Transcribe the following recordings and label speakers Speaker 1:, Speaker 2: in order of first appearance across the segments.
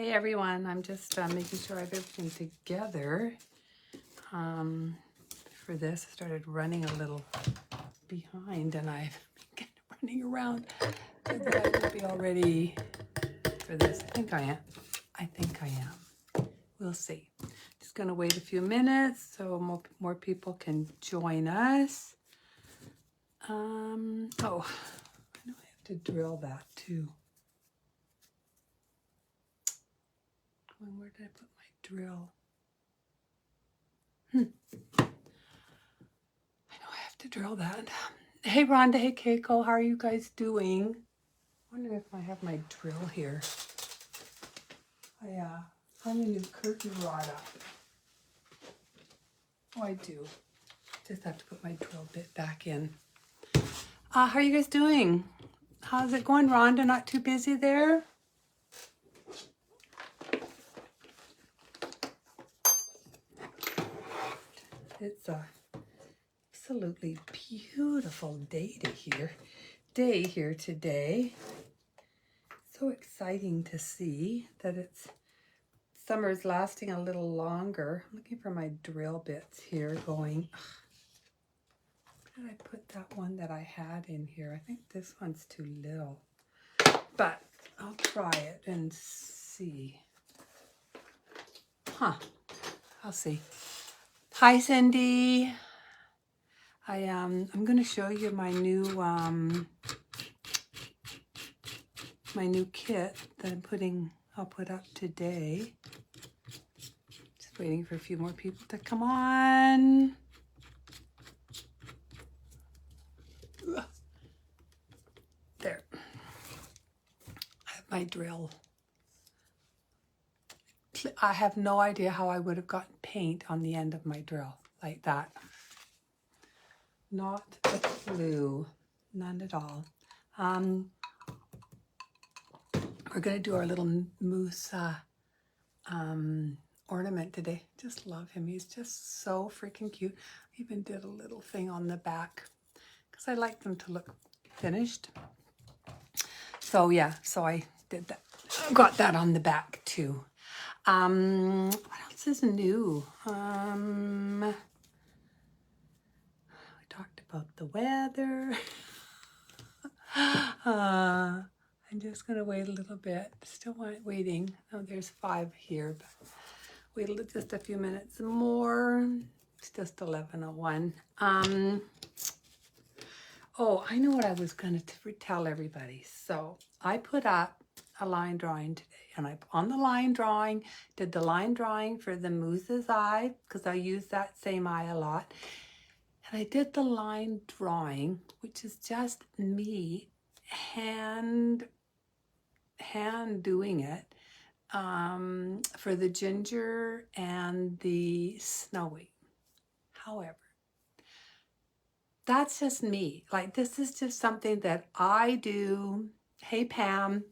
Speaker 1: Hey everyone, I'm just making sure I have everything together for this. I started running a little behind and I've been running around. I will be all ready for this. I think I am. We'll see. Just gonna wait a few minutes so more people can join us. Oh, I know I have to drill that too. Where did I put my drill? I know I have to drill that. Hey Rhonda, hey Keiko, how are you guys doing? I wonder if I have my drill here. I hung a new curtain rod up. Oh, I do. Just have to put my drill bit back in. How are you guys doing? How's it going, Rhonda? Not too busy there? It's a absolutely beautiful day here today. So exciting to see that summer's lasting a little longer. I'm looking for my drill bits here going. Where did I put that one that I had in here? I think this one's too little, but I'll try it and see. I'll see. Hi Cindy. I'm going to show you my new kit that I'll put up today. Just waiting for a few more people to come on. There. I have my drill. I have no idea how I would have gotten paint on the end of my drill like that. Not a clue. None at all. We're going to do our little moose ornament today. Just love him. He's just so freaking cute. I even did a little thing on the back because I like them to look finished. So yeah, so I did that. Got that on the back too. What else is new? We talked about the weather. I'm just going to wait a little bit. Still waiting. Oh, there's 5 here, but wait just a few minutes more. It's just 11:01. Oh, I know what I was going to tell everybody. So I put up a line drawing today, and on the line drawing, did the line drawing for the moose's eye, because I use that same eye a lot. And I did the line drawing, which is just me hand doing it for the ginger and the snowy. However, that's just me. Like, this is just something that I do. Hey Pam,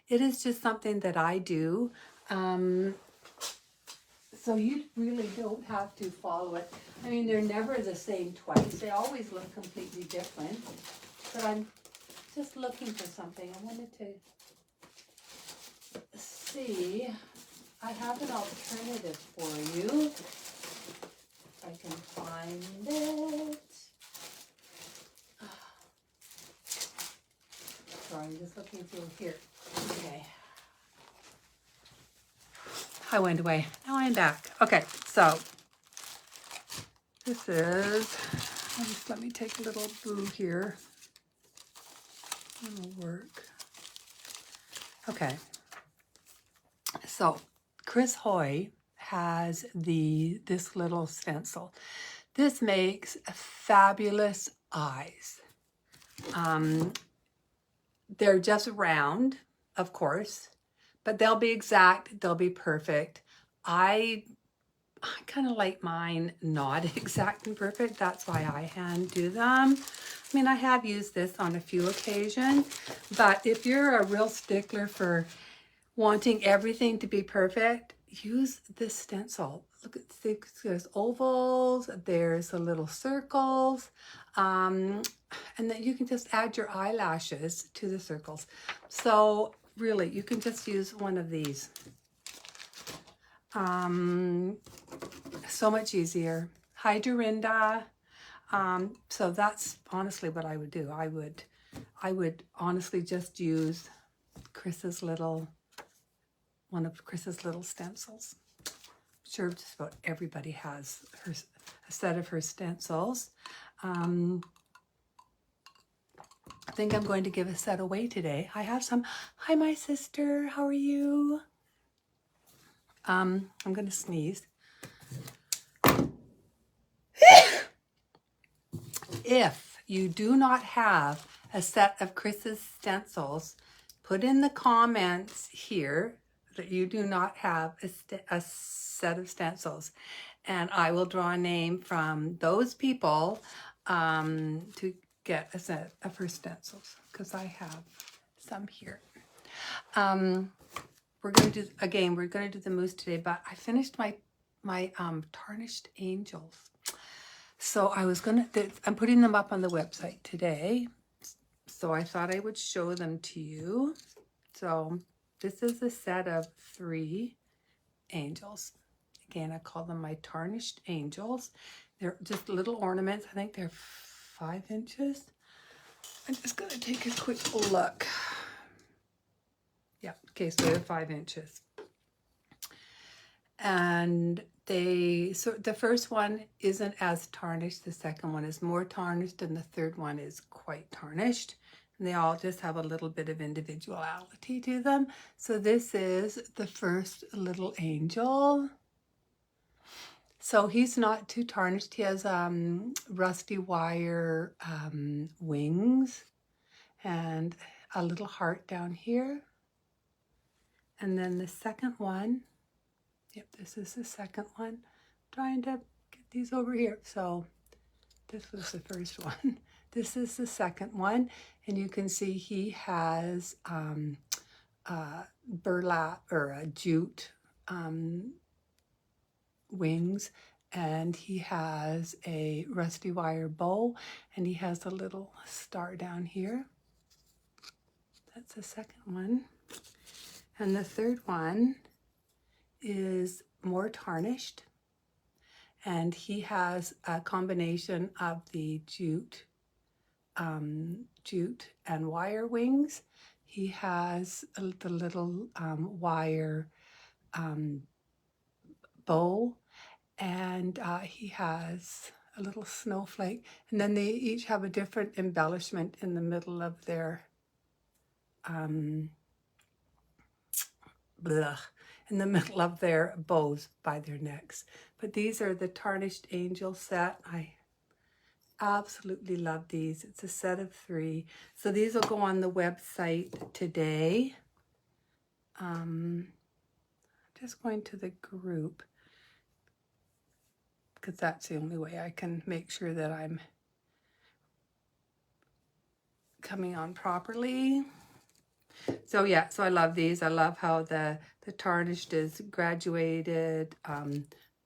Speaker 1: it is just something that I do. So you really don't have to follow it. I mean, they're never the same twice. They always look completely different. But I'm just looking for something. I wanted to see. I have an alternative for you. If I can find it. Sorry, I'm just looking through here. Okay. I went away. Now I'm back. Okay, so this is, let me take a little boo here. It'll work. Okay. So Chris Hoy has this little stencil. This makes fabulous eyes. They're just round, of course, but they'll be exact, they'll be perfect. I kind of like mine not exact and perfect. That's why I hand do them. I mean, I have used this on a few occasions, but if you're a real stickler for wanting everything to be perfect, use this stencil. Look at, there's ovals, there's the little circles, and then you can just add your eyelashes to the circles. So really, you can just use one of these. So much easier. Hi, Dorinda. So that's honestly what I would do. I would honestly just use Chris's little, one of Chris's little stencils. I'm sure just about everybody has a set of her stencils. I think I'm going to give a set away today. I have some. Hi, my sister. How are you? I'm going to sneeze. If you do not have a set of Chris's stencils, put in the comments here that you do not have a set of stencils. And I will draw a name from those people to get a set of her stencils, because I have some here. We're going to do, again, we're going to do the mousse today, but I finished my tarnished angels. So I was going to, I'm putting them up on the website today. So I thought I would show them to you. So this is a set of 3 angels. Again, I call them my tarnished angels. They're just little ornaments. I think they're 5 inches. I'm just going to take a quick look. Yeah, okay, so they're 5 inches. And so the first one isn't as tarnished, the second one is more tarnished, and the third one is quite tarnished. And they all just have a little bit of individuality to them. So this is the first little angel. So he's not too tarnished. He has rusty wire wings and a little heart down here. And then the second one, yep, this is the second one. I'm trying to get these over here. So this was the first one. This is the second one. And you can see he has burlap or jute wings. And he has a rusty wire bow. And he has a little star down here. That's the second one. And the third one is more tarnished, and he has a combination of the jute and wire wings. He has the little wire bow, and he has a little snowflake, and then they each have a different embellishment in the middle of their in the middle of their bows by their necks. But these are the tarnished angel set. I absolutely love these. It's a set of 3. So these will go on the website today. I'm just going to the group because that's the only way I can make sure that I'm coming on properly. So yeah, so I love these. I love how the tarnished is graduated.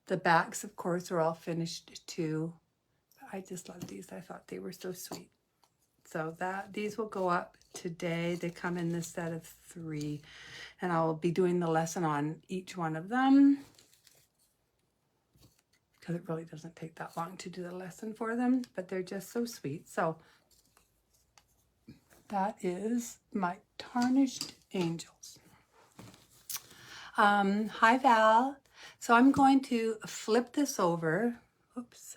Speaker 1: The backs, of course, are all finished too. I just love these. I thought they were so sweet. So these will go up today. They come in this set of 3. And I'll be doing the lesson on each one of them, because it really doesn't take that long to do the lesson for them. But they're just so sweet. So that is my tarnished angels. Hi, Val. So I'm going to flip this over. Oops.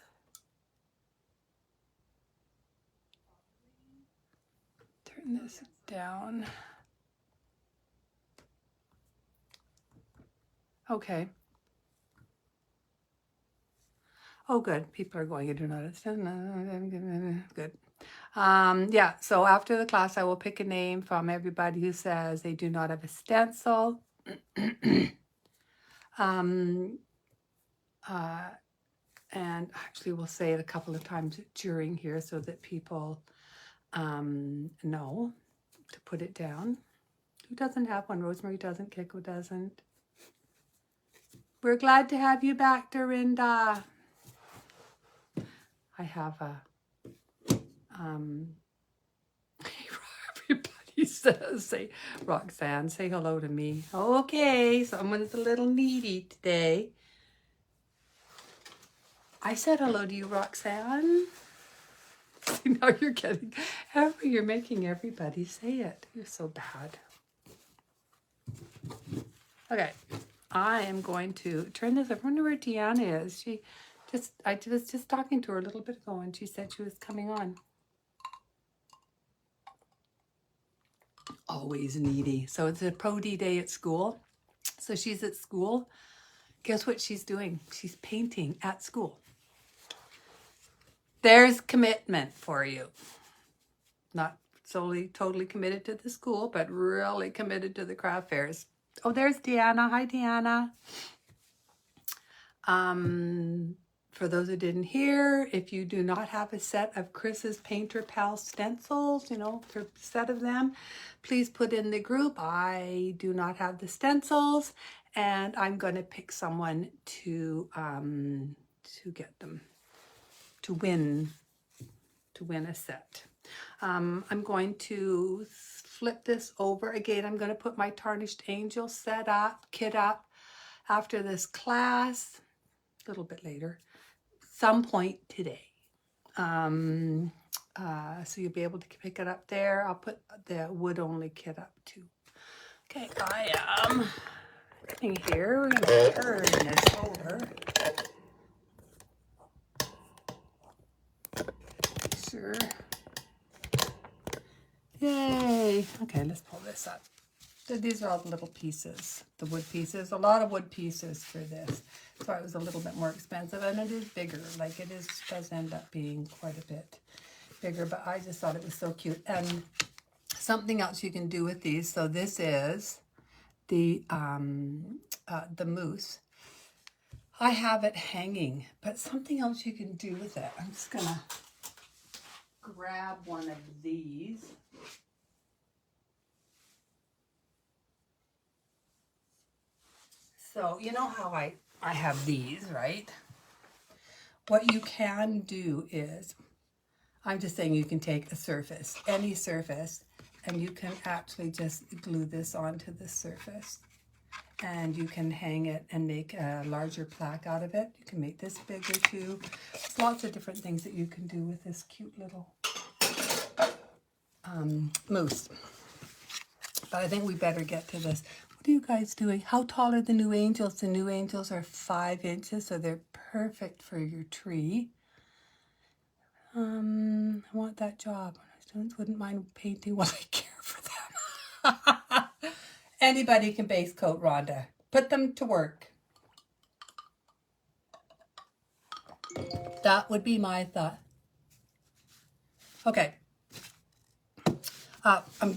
Speaker 1: Turn this down. Okay. Oh, good. People are going, I do not understand. Good. Yeah, so after the class, I will pick a name from everybody who says they do not have a stencil. And actually we'll say it a couple of times during here so that people know to put it down. Who doesn't have one? Rosemary doesn't, Kiko doesn't. We're glad to have you back, Dorinda. I have a everybody She says, say, Roxanne, say hello to me. Okay, someone's a little needy today. I said hello to you, Roxanne. See, now you're making everybody say it. You're so bad. Okay, I am going to turn this. I wonder where Deanna is. I was just talking to her a little bit ago, and she said she was coming on. Always needy. So it's a Pro D day at school. So she's at school. Guess what she's doing? She's painting at school. There's commitment for you. Not solely totally committed to the school, but really committed to the craft fairs. Oh, there's Deanna. Hi, Deanna. For those who didn't hear, if you do not have a set of Chris's Painter Pal stencils, a set of them, please put in the group. I do not have the stencils, and I'm going to pick someone to get them, to win a set. I'm going to flip this over again. I'm going to put my Tarnished Angel kit up after this class, a little bit later, some point today. So you'll be able to pick it up there. I'll put the wood only kit up too. Okay, I am getting here. We're going to turn this over. Sure. Yay. Okay, let's pull this up. So these are all the little pieces, the wood pieces. A lot of wood pieces for this. So it was a little bit more expensive, and it is bigger. Like does end up being quite a bit bigger, but I just thought it was so cute. And something else you can do with these. So this is the moose. I have it hanging, but something else you can do with it. I'm just gonna grab one of these. So you know how I have these, right? What you can do is, I'm just saying you can take a surface, any surface, and you can actually just glue this onto the surface. And you can hang it and make a larger plaque out of it. You can make this bigger too. There's lots of different things that you can do with this cute little moose. But I think we better get to this. What are you guys doing? How tall are the new angels? The new angels are 5 inches, so they're perfect for your tree. I want that job. Students wouldn't mind painting while I care for them. Anybody can base coat, Rhonda. Put them to work. That would be my thought. Okay.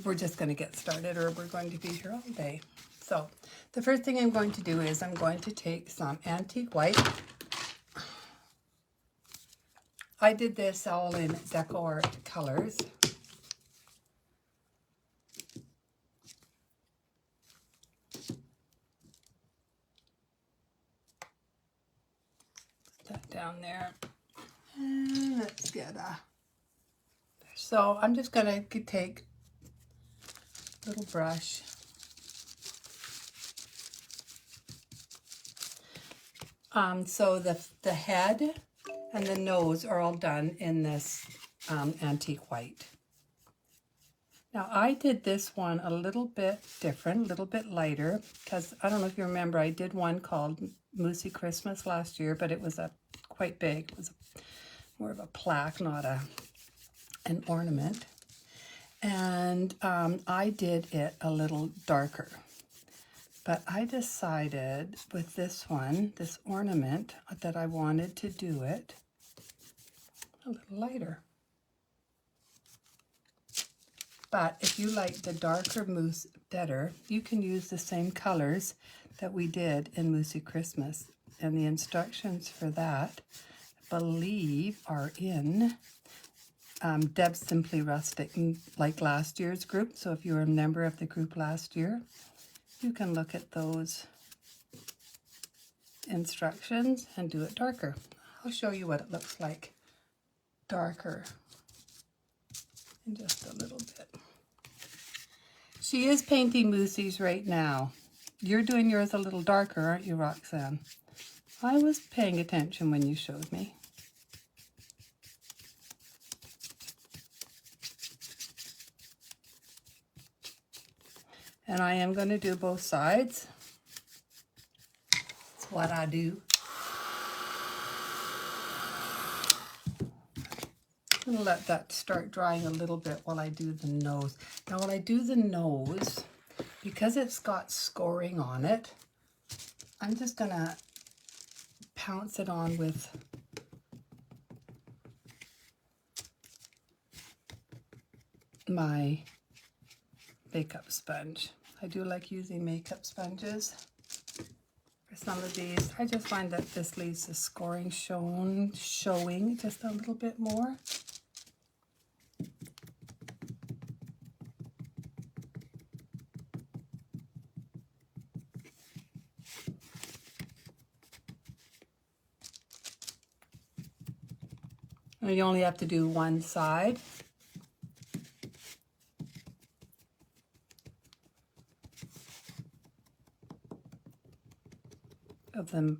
Speaker 1: We're just going to get started, or we're going to be here all day. So the first thing I'm going to do is I'm going to take some antique white. I did this all in Deco Art colors. Put that down there. And let's get a... So I'm just going to take a little brush. So the head and the nose are all done in this antique white. Now I did this one a little bit different, a little bit lighter, because I don't know if you remember, I did one called Moosey Christmas last year, but it was quite big. It was more of a plaque, not an ornament. And I did it a little darker. But I decided with this one, this ornament, that I wanted to do it a little lighter. But if you like the darker moose better, you can use the same colors that we did in Moosey Christmas. And the instructions for that, I believe, are in Deb's Simply Rustic, like last year's group. So if you were a member of the group last year, you can look at those instructions and do it darker. I'll show you what it looks like darker in just a little bit. She is painting moosies right now. You're doing yours a little darker, aren't you, Roxanne? I was paying attention when you showed me. And I am going to do both sides. That's what I do. I'm going to let that start drying a little bit while I do the nose. Now, when I do the nose, because it's got scoring on it, I'm just going to pounce it on with my makeup sponge. I do like using makeup sponges for some of these. I just find that this leaves the scoring showing just a little bit more. And you only have to do one side.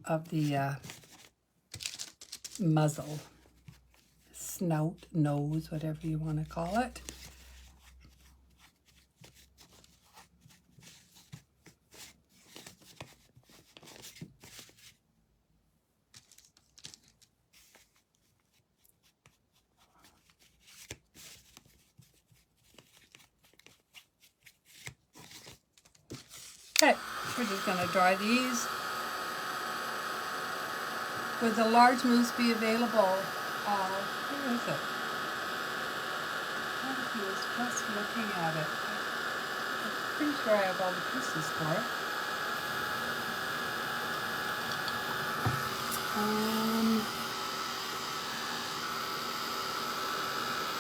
Speaker 1: Of the muzzle, snout, nose, whatever you want to call it. Okay, we're just going to dry these. Would the large mousse be available? Where is it? I was just looking at it. I'm pretty sure I have all the pieces for it.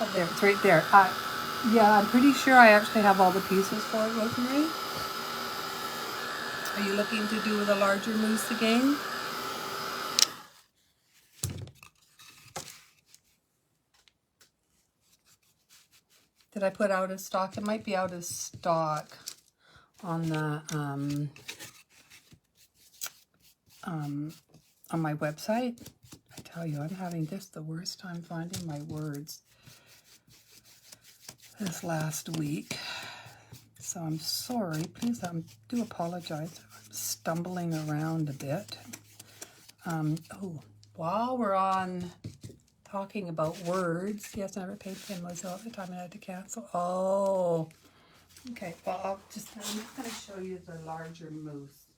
Speaker 1: Oh, there, it's right there. Yeah, I'm pretty sure I actually have all the pieces for it, Rosemary. Are you looking to do the larger mousse again? Did I put out of stock? It might be out of stock on the on my website. I tell you, I'm having just the worst time finding my words this last week. So I'm sorry. Please, do apologize. I'm stumbling around a bit. Oh, while we're on talking about words, yes, never paid pin was all the time I had to cancel. Oh, okay. Well, I'm just going to show you the larger mousse.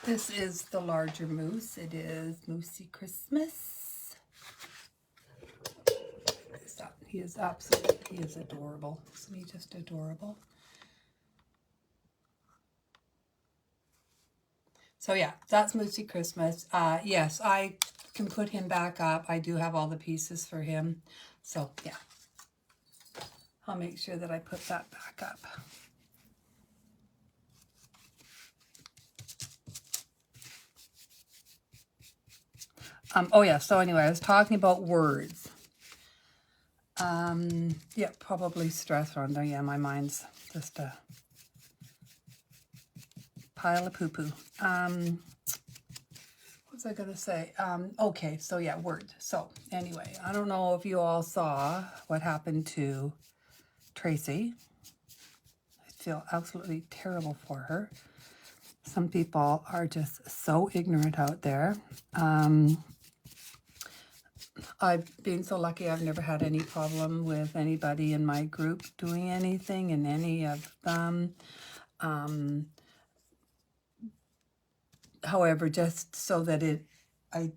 Speaker 1: This is the larger mousse. It is Moussey Christmas. He is adorable. Isn't he just adorable? So yeah, that's Moussey Christmas. Yes, I can put him back up. I do have all the pieces for him. So yeah, I'll make sure that I put that back up. Oh yeah, so anyway, I was talking about words. Yeah, probably stress around. Yeah, my mind's just a pile of poo-poo. What was I going to say? Okay, so yeah, words. So anyway, I don't know if you all saw what happened to Tracy. I feel absolutely terrible for her. Some people are just so ignorant out there. I've been so lucky I've never had any problem with anybody in my group doing anything in any of them. However, just so that I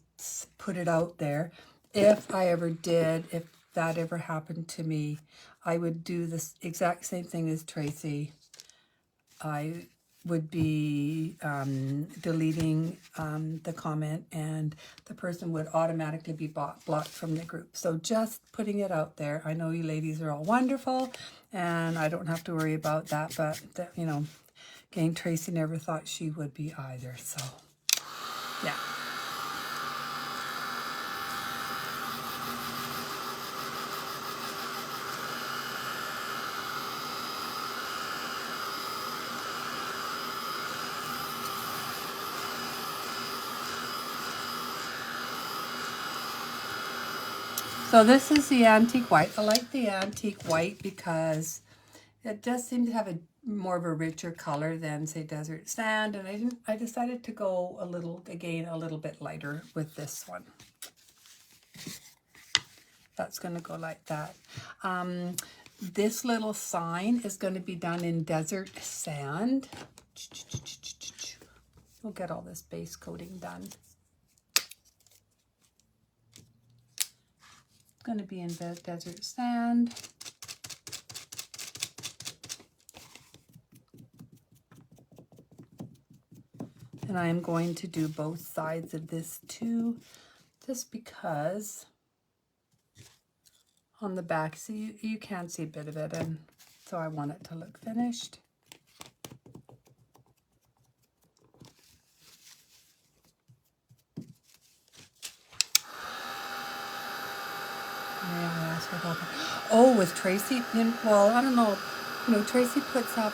Speaker 1: put it out there, if I ever did, if that ever happened to me, I would do this exact same thing as Tracy. I would be deleting the comment, and the person would automatically be blocked from the group. So just putting it out there. I know you ladies are all wonderful, and I don't have to worry about that, but you know, again, Tracy never thought she would be either. So yeah. So this is the antique white. I like the antique white because it does seem to have a more of a richer color than, say, desert sand. And I decided to go a little bit lighter with this one. That's going to go like that. This little sign is going to be done in desert sand. We'll get all this base coating done. It's going to be in the desert sand. And I am going to do both sides of this too, just because on the back, so you can see a bit of it, and so I want it to look finished. Oh, with Tracy, well, I don't know, Tracy puts up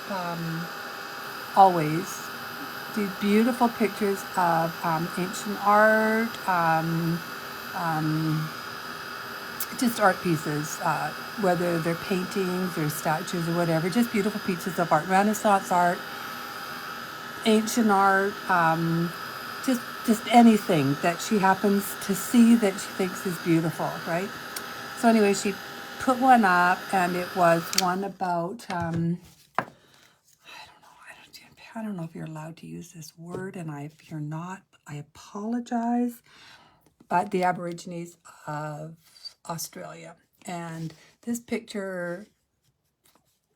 Speaker 1: always these beautiful pictures of ancient art, just art pieces, whether they're paintings or statues or whatever, just beautiful pieces of art, Renaissance art, ancient art, just anything that she happens to see that she thinks is beautiful, right? So anyway, she put one up, and it was one about, I don't know if you're allowed to use this word, and if you're not, I apologize, but the Aborigines of Australia. And this picture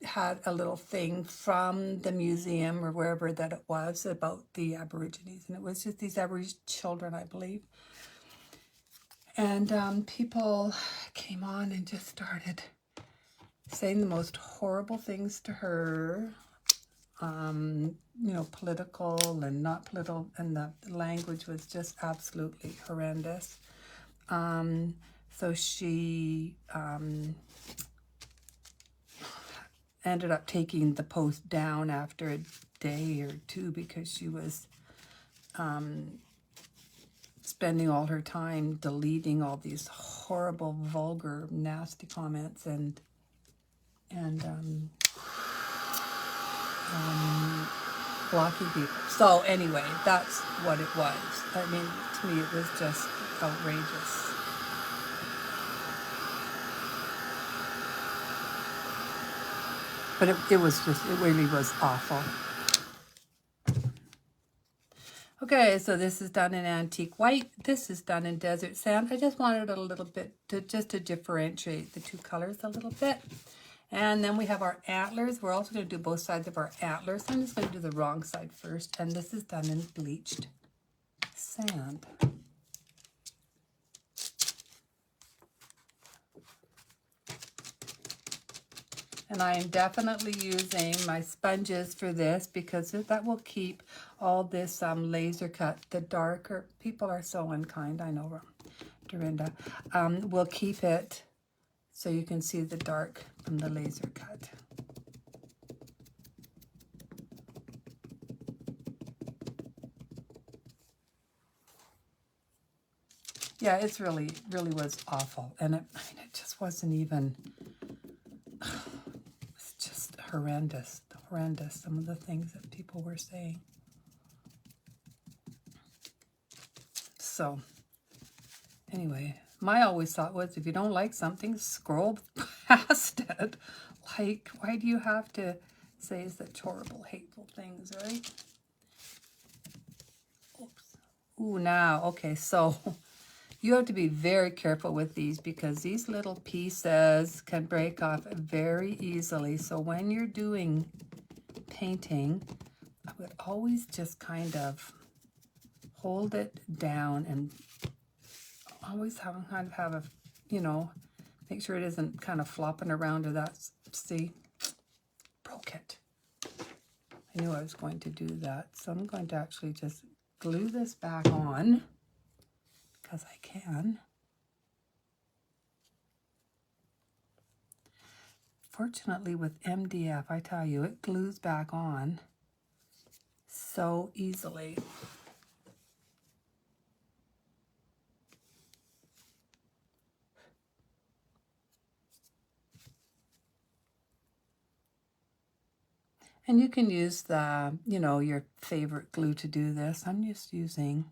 Speaker 1: had a little thing from the museum or wherever that it was about the Aborigines, and it was just these Aborigine children, I believe. And people came on and just started saying the most horrible things to her, political and not political, and the language was just absolutely horrendous. So she ended up taking the post down after a day or two because she was spending all her time deleting all these horrible, vulgar, nasty comments and blocking people. So anyway, that's what it was. I mean, to me, it was just outrageous. But it really was awful. Okay, so this is done in antique white. This is done in desert sand. I just wanted a little bit to differentiate the two colors a little bit. And then we have our antlers. We're also going to do both sides of our antlers. I'm just going to do the wrong side first. And this is done in bleached sand. And I am definitely using my sponges for this because that will keep all this laser cut. The darker, people are so unkind, I know, Dorinda. Will keep it so you can see the dark from the laser cut. Yeah, it's really was awful. And it just wasn't even, it's just horrendous, some of the things that people were saying. So, anyway, my always thought was if you don't like something, scroll past it. Like, why do you have to say such horrible, hateful things, right? Oops. Ooh, now, okay, so you have to be very careful with these because these little pieces can break off very easily. So when you're doing painting, I would always just kind of hold it down and always have a, make sure it isn't kind of flopping around or that. See, broke it. I knew I was going to do that. So I'm going to actually just glue this back on because I can. Fortunately with MDF, I tell you, it glues back on so easily. And you can use the, you know, your favorite glue to do this. I'm just using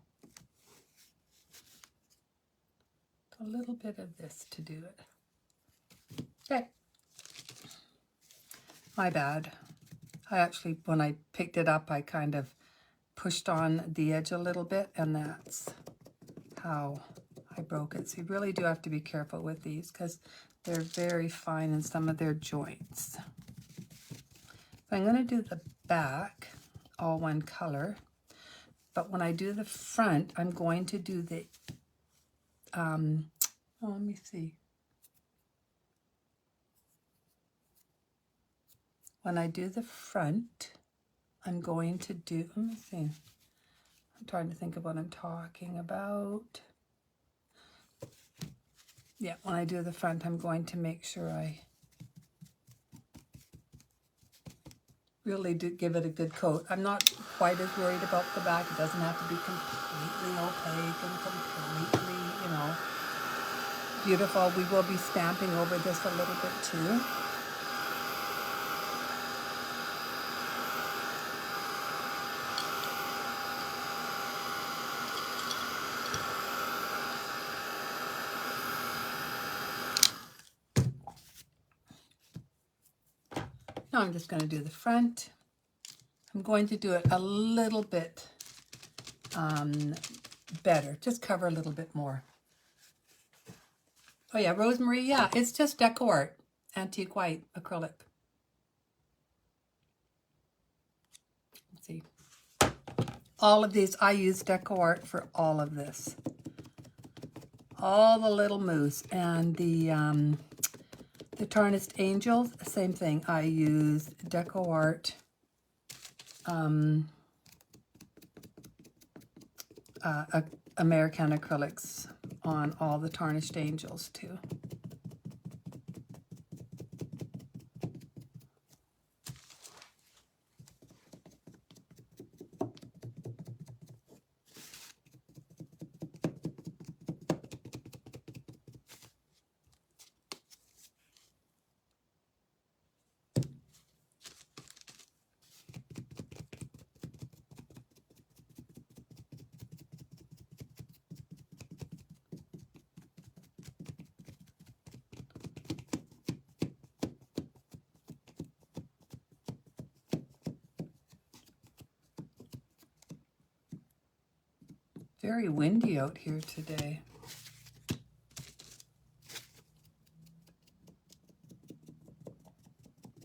Speaker 1: a little bit of this to do it. Okay. My bad. I actually, when I picked it up, I kind of pushed on the edge a little bit, and that's how I broke it. So you really do have to be careful with these because they're very fine in some of their joints. So I'm going to do the back all one color, but when I do the front, I'm going to do the, let me see. When I do the front, I'm going to do, let me see. I'm trying to think of what I'm talking about. Yeah, when I do the front, I'm going to make sure I really do give it a good coat. I'm not quite as worried about the back. It doesn't have to be completely opaque and completely, you know, beautiful. We will be stamping over this a little bit too. Now I'm just going to do the front. I'm going to do it a little bit better. Just cover a little bit more. Oh yeah, rosemary, yeah, it's just Deco Art, antique white acrylic. Let's see. All of these, I use Deco Art for all of this. All the little moose and the tarnished angels, same thing. I use Deco Art American acrylics on all the tarnished angels too. Very windy out here today.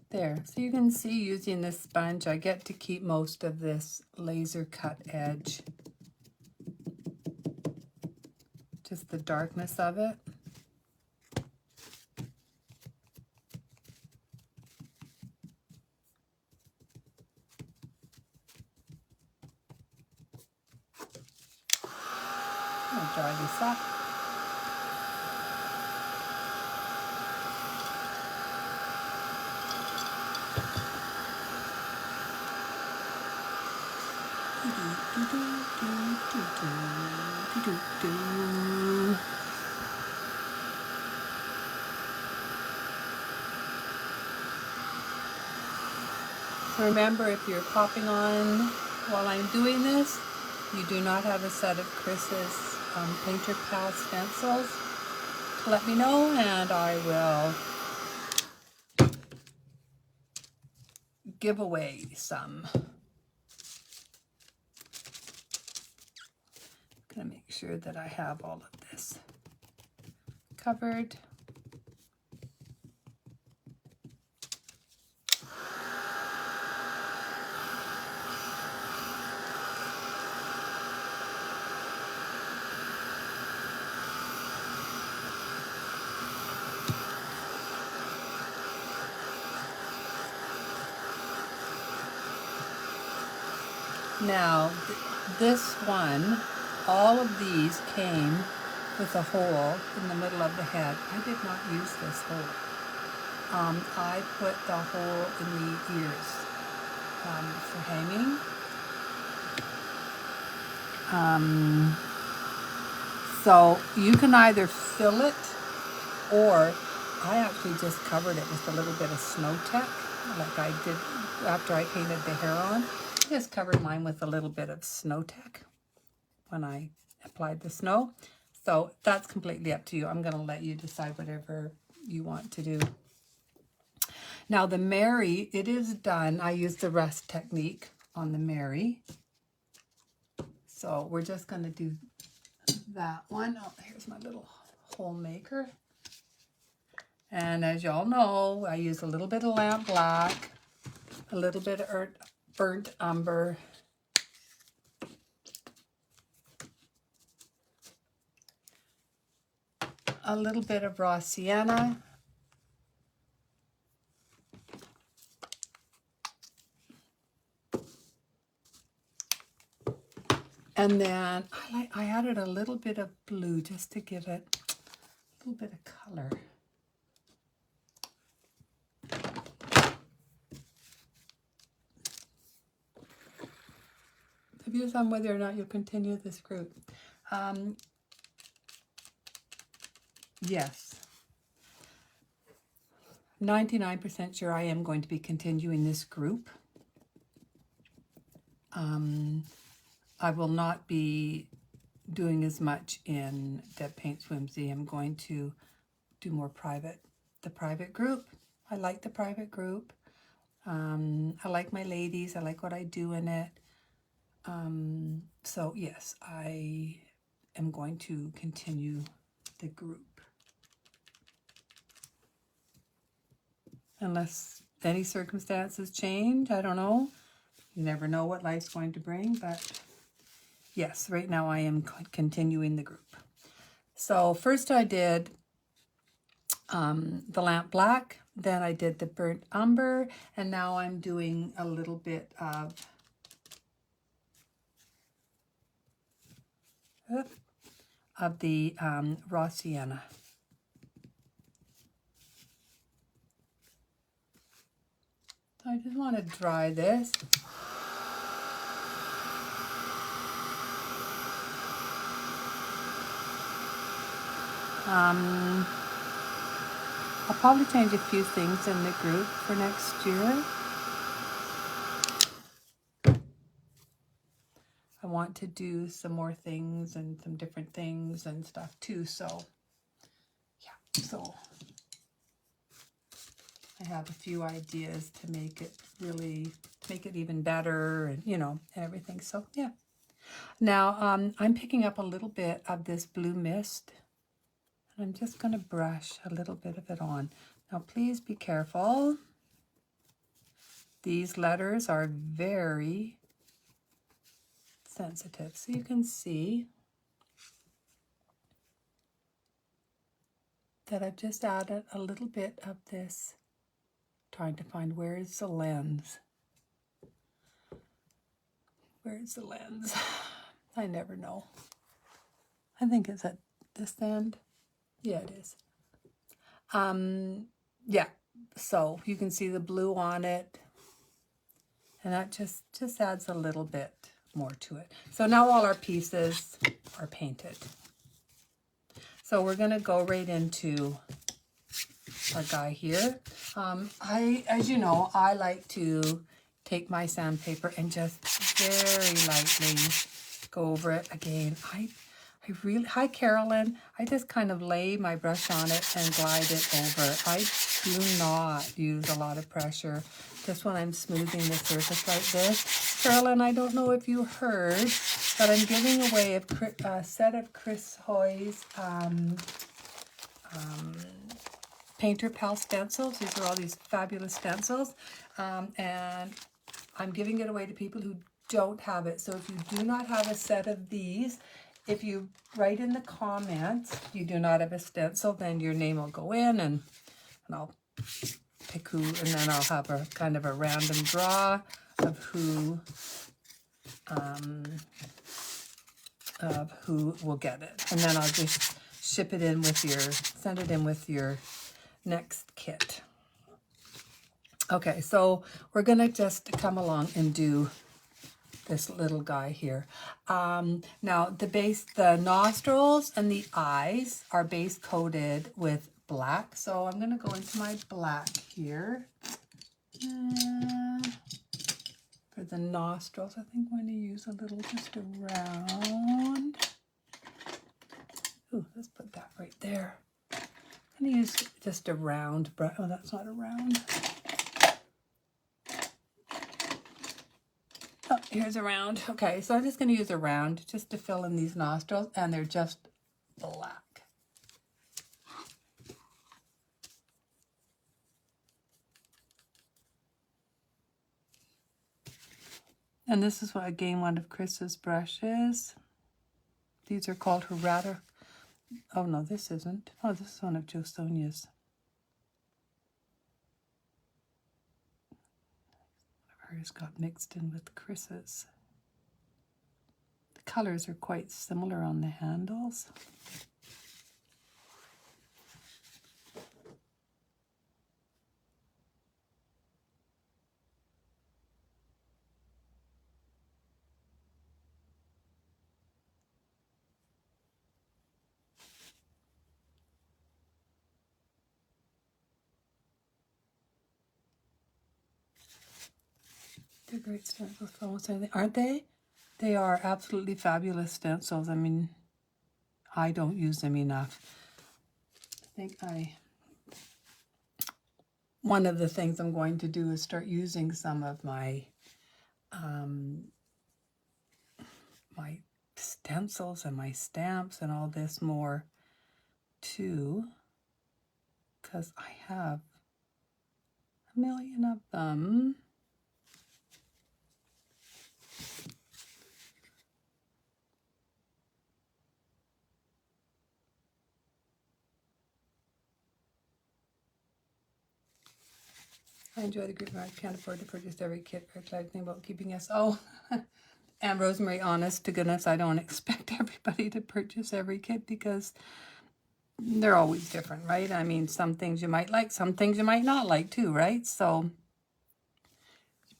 Speaker 1: There, so you can see using this sponge, I get to keep most of this laser cut edge. Just the darkness of it. I'll dry this up. So remember, if you're popping on while I'm doing this, you do not have a set of Chris's Painter Pal stencils, let me know and I will give away some. I'm gonna make sure that I have all of this covered. Now, this one, all of these came with a hole in the middle of the head. I did not use this hole. I put the hole in the ears for hanging. So you can either fill it or I actually just covered it with a little bit of Snow Tech, like I did after I painted the hair on. I just covered mine with a little bit of Snow Tech when I applied the snow. So that's completely up to you. I'm going to let you decide whatever you want to do. Now the Mary, it is done. I used the rest technique on the Mary. So we're just going to do that one. Oh, here's my little hole maker. And as y'all know, I use a little bit of lamp black, a little bit of burnt umber, a little bit of raw sienna, and then I added a little bit of blue just to give it a little bit of color. The views on whether or not you'll continue this group. Yes. 99% sure I am going to be continuing this group. I will not be doing as much in Deb Paints Whimsy. I'm going to do more the private group. I like the private group. I like my ladies. I like what I do in it. So yes, I am going to continue the group. Unless any circumstances change, I don't know. You never know what life's going to bring, but yes, right now I am continuing the group. So first I did the lamp black, then I did the burnt umber, and now I'm doing a little bit of the raw sienna. So I just want to dry this. I'll probably change a few things in the group for next year. I want to do some more things and some different things and stuff too. So yeah, so I have a few ideas to make it even better, and you know, and everything. So yeah. Now I'm picking up a little bit of this blue mist. I'm just going to brush a little bit of it on. Now, please be careful. These letters are very sensitive. So you can see that I've just added a little bit of this. Trying to find where is the lens. Where is the lens? I never know. I think it's at this end. Yeah, it is. Yeah, so you can see the blue on it, and that just adds a little bit more to it. So now all our pieces are painted. So we're going to go right into our guy here. As you know, I like to take my sandpaper and just very lightly go over it again. Hi Carolyn, I just kind of lay my brush on it and glide it over. I do not use a lot of pressure just when I'm smoothing the surface like this. Carolyn, I don't know if you heard, but I'm giving away a set of Chris Hoy's Painter Pal stencils. These are all these fabulous stencils, and I'm giving it away to people who don't have it. So if you do not have a set of these, if you write in the comments you do not have a stencil, then your name will go in, and I'll pick who, and then I'll have a kind of a random draw of who will get it, and then I'll just send it in with your next kit. Okay, so we're gonna just come along and do this little guy here. Now the nostrils and the eyes are base coated with black. So I'm going to go into my black here. For the nostrils, I think I'm going to use a little just around. Ooh, let's put that right there. I'm going to use just a round brush. Oh, that's not a round. Oh, here's a round. Okay, so I'm just going to use a round just to fill in these nostrils, and they're just black. And this is what, again, one of Chris's brushes. These are called her rather. Oh no, this isn't. Oh, this is one of Jo Sonia's. Hers got mixed in with Chris's. The colors are quite similar on the handles. They're great stencils, aren't they? They are absolutely fabulous stencils. I mean, I don't use them enough. One of the things I'm going to do is start using some of my my stencils and my stamps and all this more too, because I have a million of them. I enjoy the group. I can't afford to purchase every kit. Very excited thing about keeping us. Oh, and Rosemary, honest to goodness, I don't expect everybody to purchase every kit because they're always different, right? I mean, some things you might like, some things you might not like too, right? So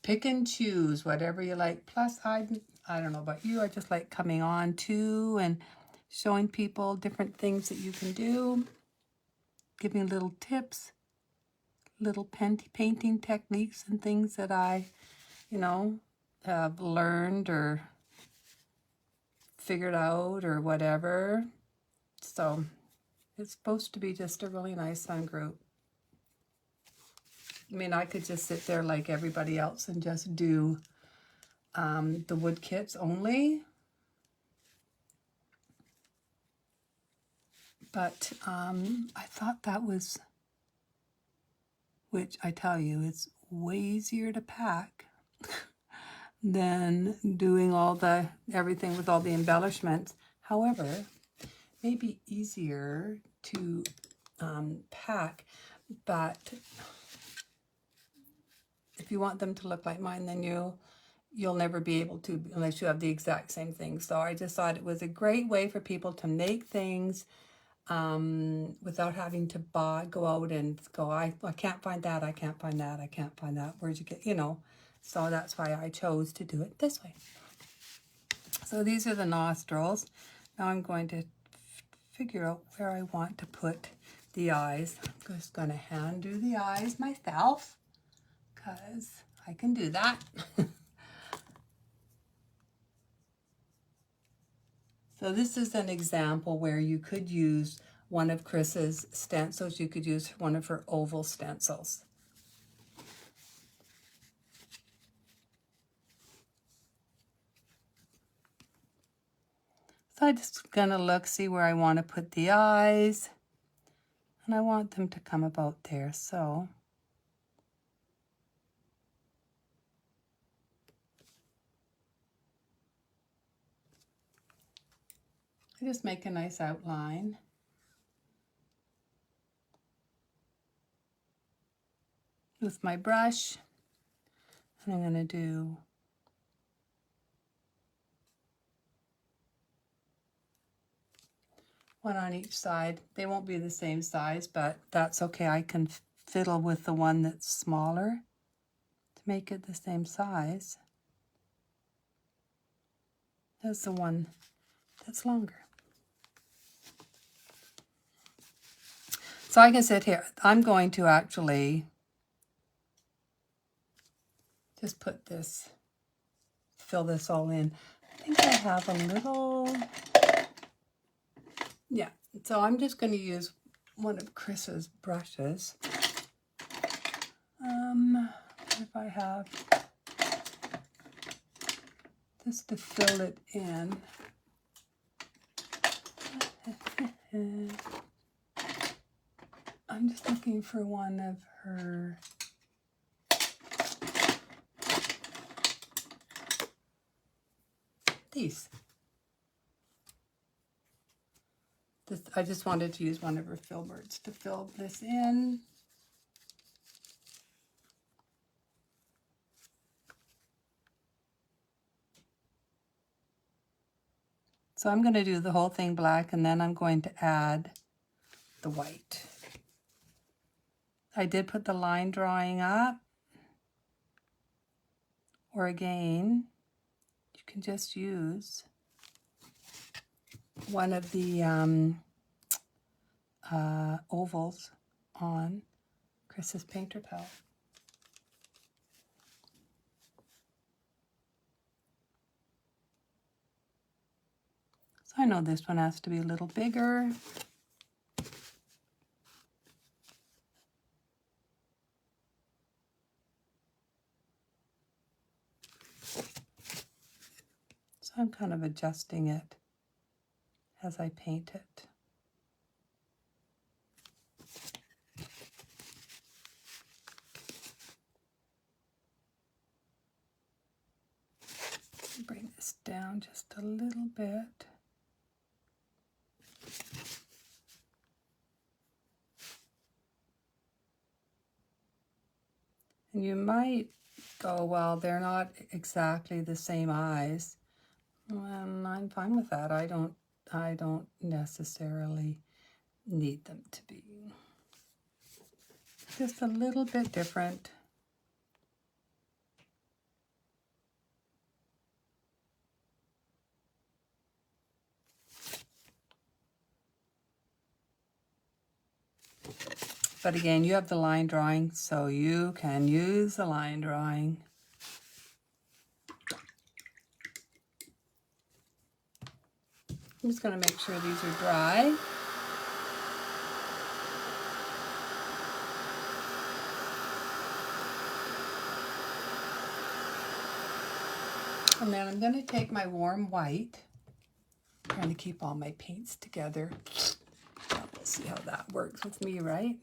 Speaker 1: pick and choose whatever you like. Plus, I don't know about you, I just like coming on too and showing people different things that you can do, giving little tips, little painting techniques and things that I, have learned or figured out or whatever. So it's supposed to be just a really nice fun group. I mean, I could just sit there like everybody else and just do the wood kits only. But I thought that was, which I tell you, it's way easier to pack than doing everything with all the embellishments. However, maybe easier to pack, but if you want them to look like mine, then you'll never be able to unless you have the exact same thing. So I just thought it was a great way for people to make things without having to go out and go, I can't find that, I can't find that, I can't find that. Where'd you get, So that's why I chose to do it this way. So these are the nostrils. Now I'm going to figure out where I want to put the eyes. I'm just going to hand do the eyes myself because I can do that. So this is an example where you could use one of Chris's stencils. You could use one of her oval stencils. So I'm just going to see where I want to put the eyes. And I want them to come about there, so. I just make a nice outline. With my brush. And I'm going to do one on each side. They won't be the same size, but that's okay. I can fiddle with the one that's smaller to make it the same size as the one that's longer. So I can sit here. I'm going to actually just put this, fill this all in. I think I have a little, yeah. So I'm just going to use one of Chris's brushes. If I have just to fill it in. I'm just looking for one of her these. I just wanted to use one of her filberts to fill this in. So I'm going to do the whole thing black, and then I'm going to add the white. I did put the line drawing up, or again, you can just use one of the ovals on Chris's painter palette. So I know this one has to be a little bigger. So I'm kind of adjusting it as I paint it. Bring this down just a little bit. And you might go, well, they're not exactly the same eyes. And I'm fine with that. I don't necessarily need them to be. Just a little bit different. But again, you have the line drawing, so you can use the line drawing. I'm just going to make sure these are dry. And then I'm going to take my warm white. I'm trying to keep all my paints together. We'll see how that works with me, right?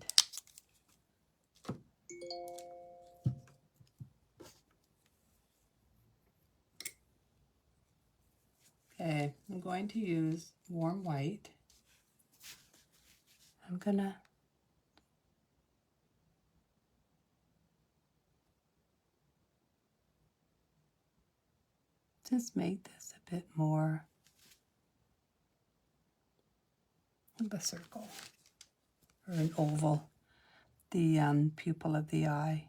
Speaker 1: Okay, I'm going to use warm white. I'm gonna just make this a bit more of a circle or an oval, the pupil of the eye.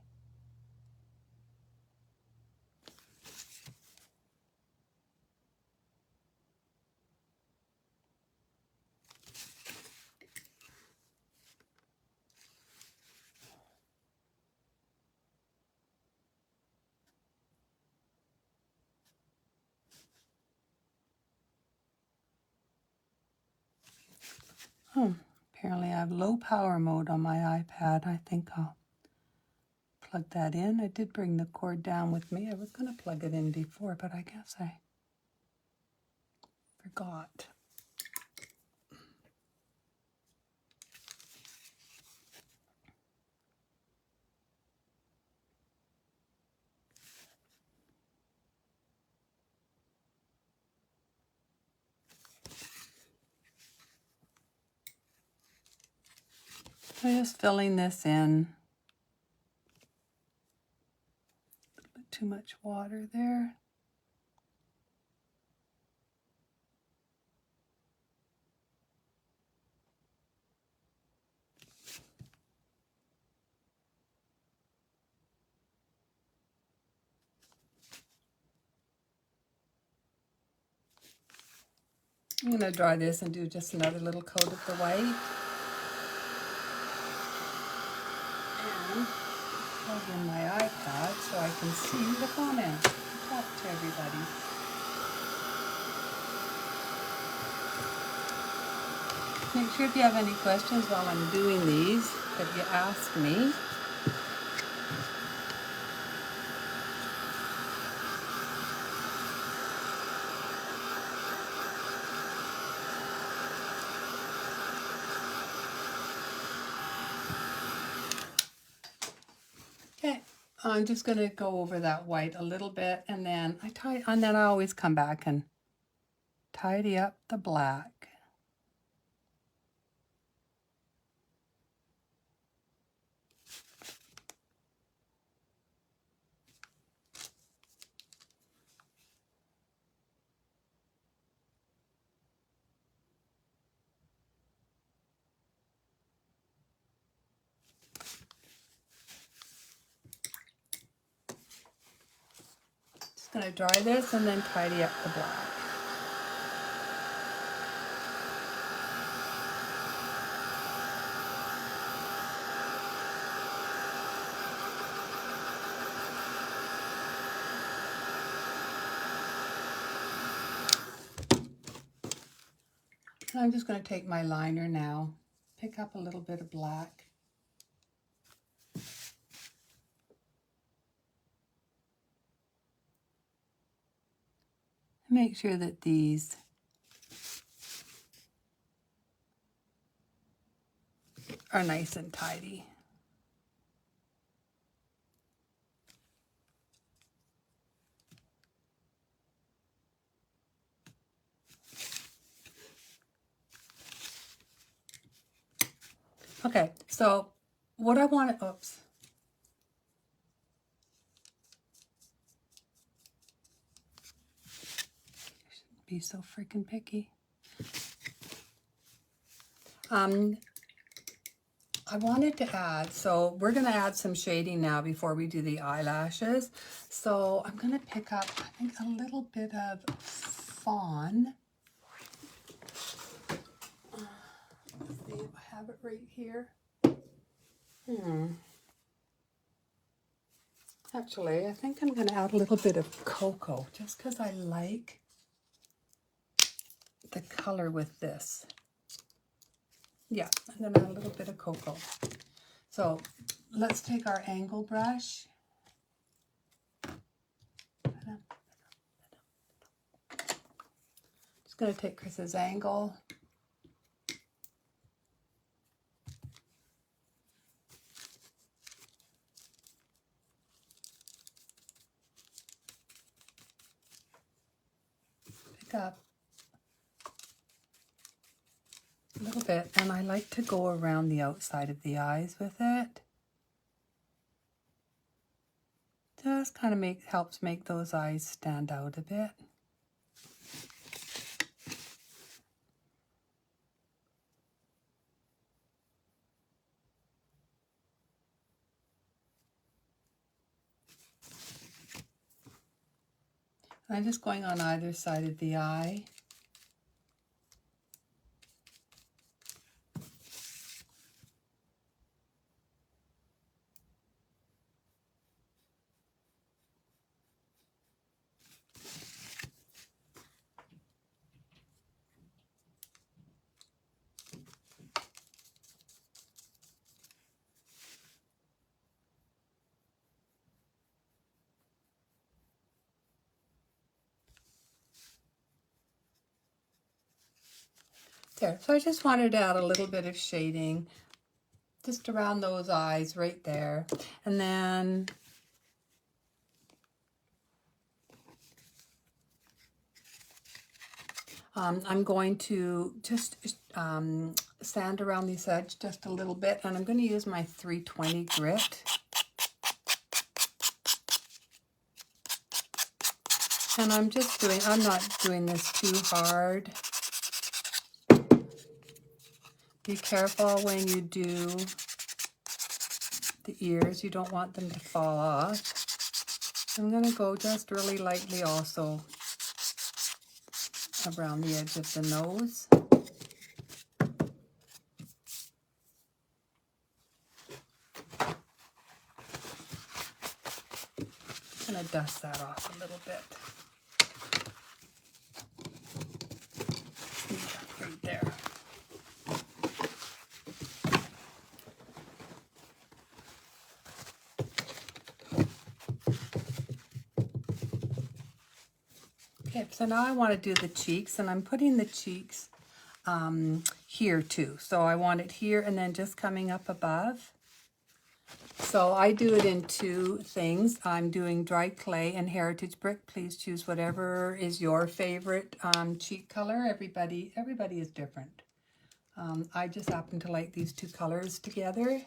Speaker 1: Apparently I have low power mode on my iPad. I think I'll plug that in. I did bring the cord down with me. I was going to plug it in before, but I guess I forgot. So just filling this in. A little bit too much water there. I'm going to dry this and do just another little coat of the white. on. Plug in my iPad so I can see the comments. Talk to everybody. Make sure if you have any questions while I'm doing these that you ask me. Okay, I'm just going to go over that white a little bit, and then I always come back and tidy up the black. Just going to dry this and then tidy up the black. I'm just going to take my liner now, pick up a little bit of black. Make sure that these are nice and tidy. Okay, so what I want to, oops. Shouldn't be so freaking picky. I wanted to add, so we're going to add some shading now before we do the eyelashes. So I'm going to pick up, I think, a little bit of fawn. Let's see if I have it right here. Actually, I think I'm going to add a little bit of cocoa just because I like the color with this. Yeah, I'm going to add a little bit of cocoa. So let's take our angle brush. Just going to take Chris's angle. Pick up a little bit, and I like to go around the outside of the eyes with it. Just kind of helps make those eyes stand out a bit. I'm just going on either side of the eye. There, so I just wanted to add a little bit of shading just around those eyes right there. And then I'm going to just sand around this edge just a little bit, and I'm going to use my 320 grit. And I'm not doing this too hard. Be careful when you do the ears. You don't want them to fall off. I'm going to go just really lightly also around the edge of the nose. going to dust that off a little bit. Yeah, right there. Okay, so now I want to do the cheeks, and I'm putting the cheeks here too. So I want it here and then just coming up above. So I do it in two things. I'm doing dried clay and heritage brick. Please choose whatever is your favorite cheek color. Everybody is different. I just happen to like these two colors together.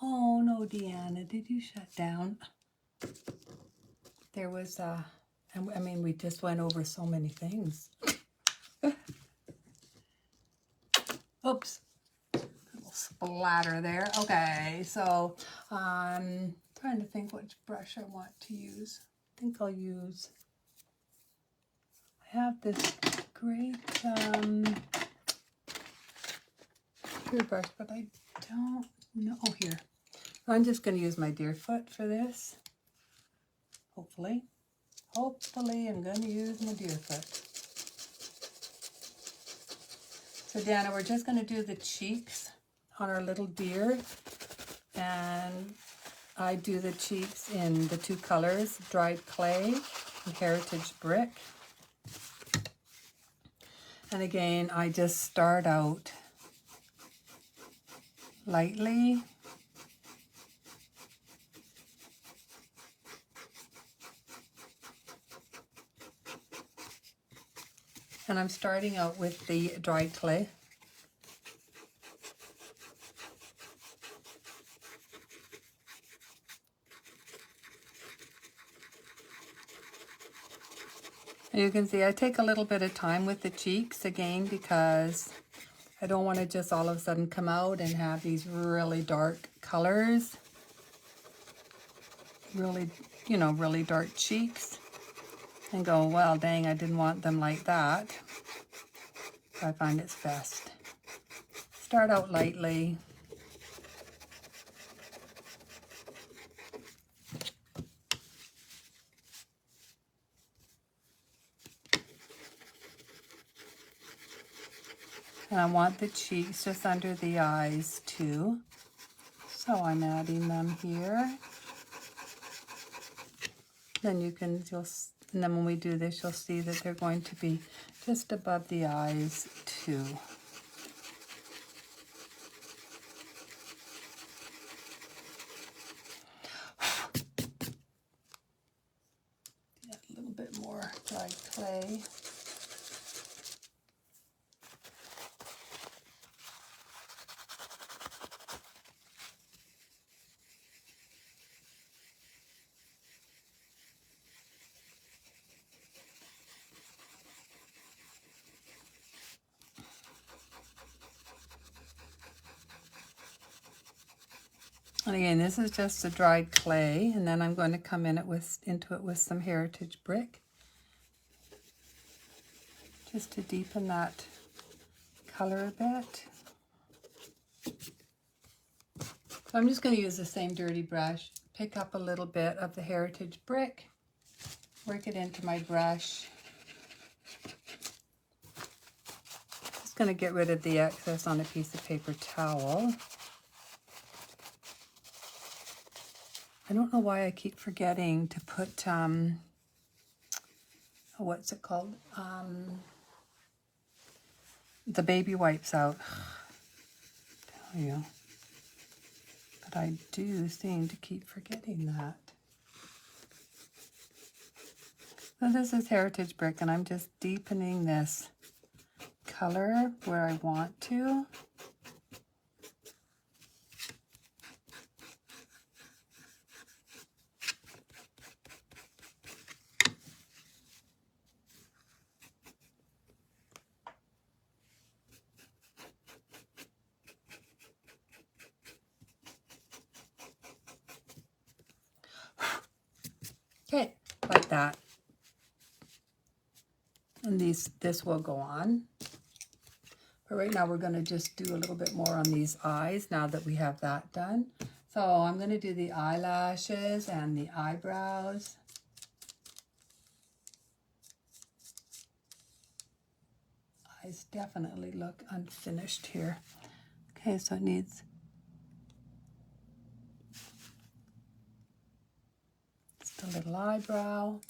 Speaker 1: Oh no, Deanna, did you shut down? There was, I mean, we just went over so many things. Oops, a little splatter there. Okay, so I'm trying to think which brush I want to use. I think I'll use, I have this great clear brush, but I don't know. Oh, here. I'm just going to use my Deerfoot for this. Hopefully I'm going to use my Deerfoot. So Dana, we're just going to do the cheeks on our little deer, and I do the cheeks in the two colors, dried clay and heritage brick. And again, I just start out lightly. And I'm starting out with the dried clay. You can see I take a little bit of time with the cheeks again because I don't want to just all of a sudden come out and have these really dark colors. Really, you know, really dark cheeks. And go, well, dang, I didn't want them like that. So I find it's best. Start out lightly. And I want the cheeks just under the eyes too. So I'm adding them here. Then and then when we do this, you'll see that they're going to be just above the eyes too. A little bit more dried clay. And again, this is just a dried clay, and then I'm going to come into it with some heritage brick, just to deepen that color a bit. So I'm just going to use the same dirty brush, pick up a little bit of the heritage brick, work it into my brush. Just going to get rid of the excess on a piece of paper towel. I don't know why I keep forgetting to put, what's it called? The baby wipes out. Tell you. But I do seem to keep forgetting that. So this is heritage brick, and I'm just deepening this color where I want to. Okay, like that. And this will go on. But right now we're going to just do a little bit more on these eyes now that we have that done. So I'm going to do the eyelashes and the eyebrows. Eyes definitely look unfinished here. Okay, so it needs just a little eyebrow.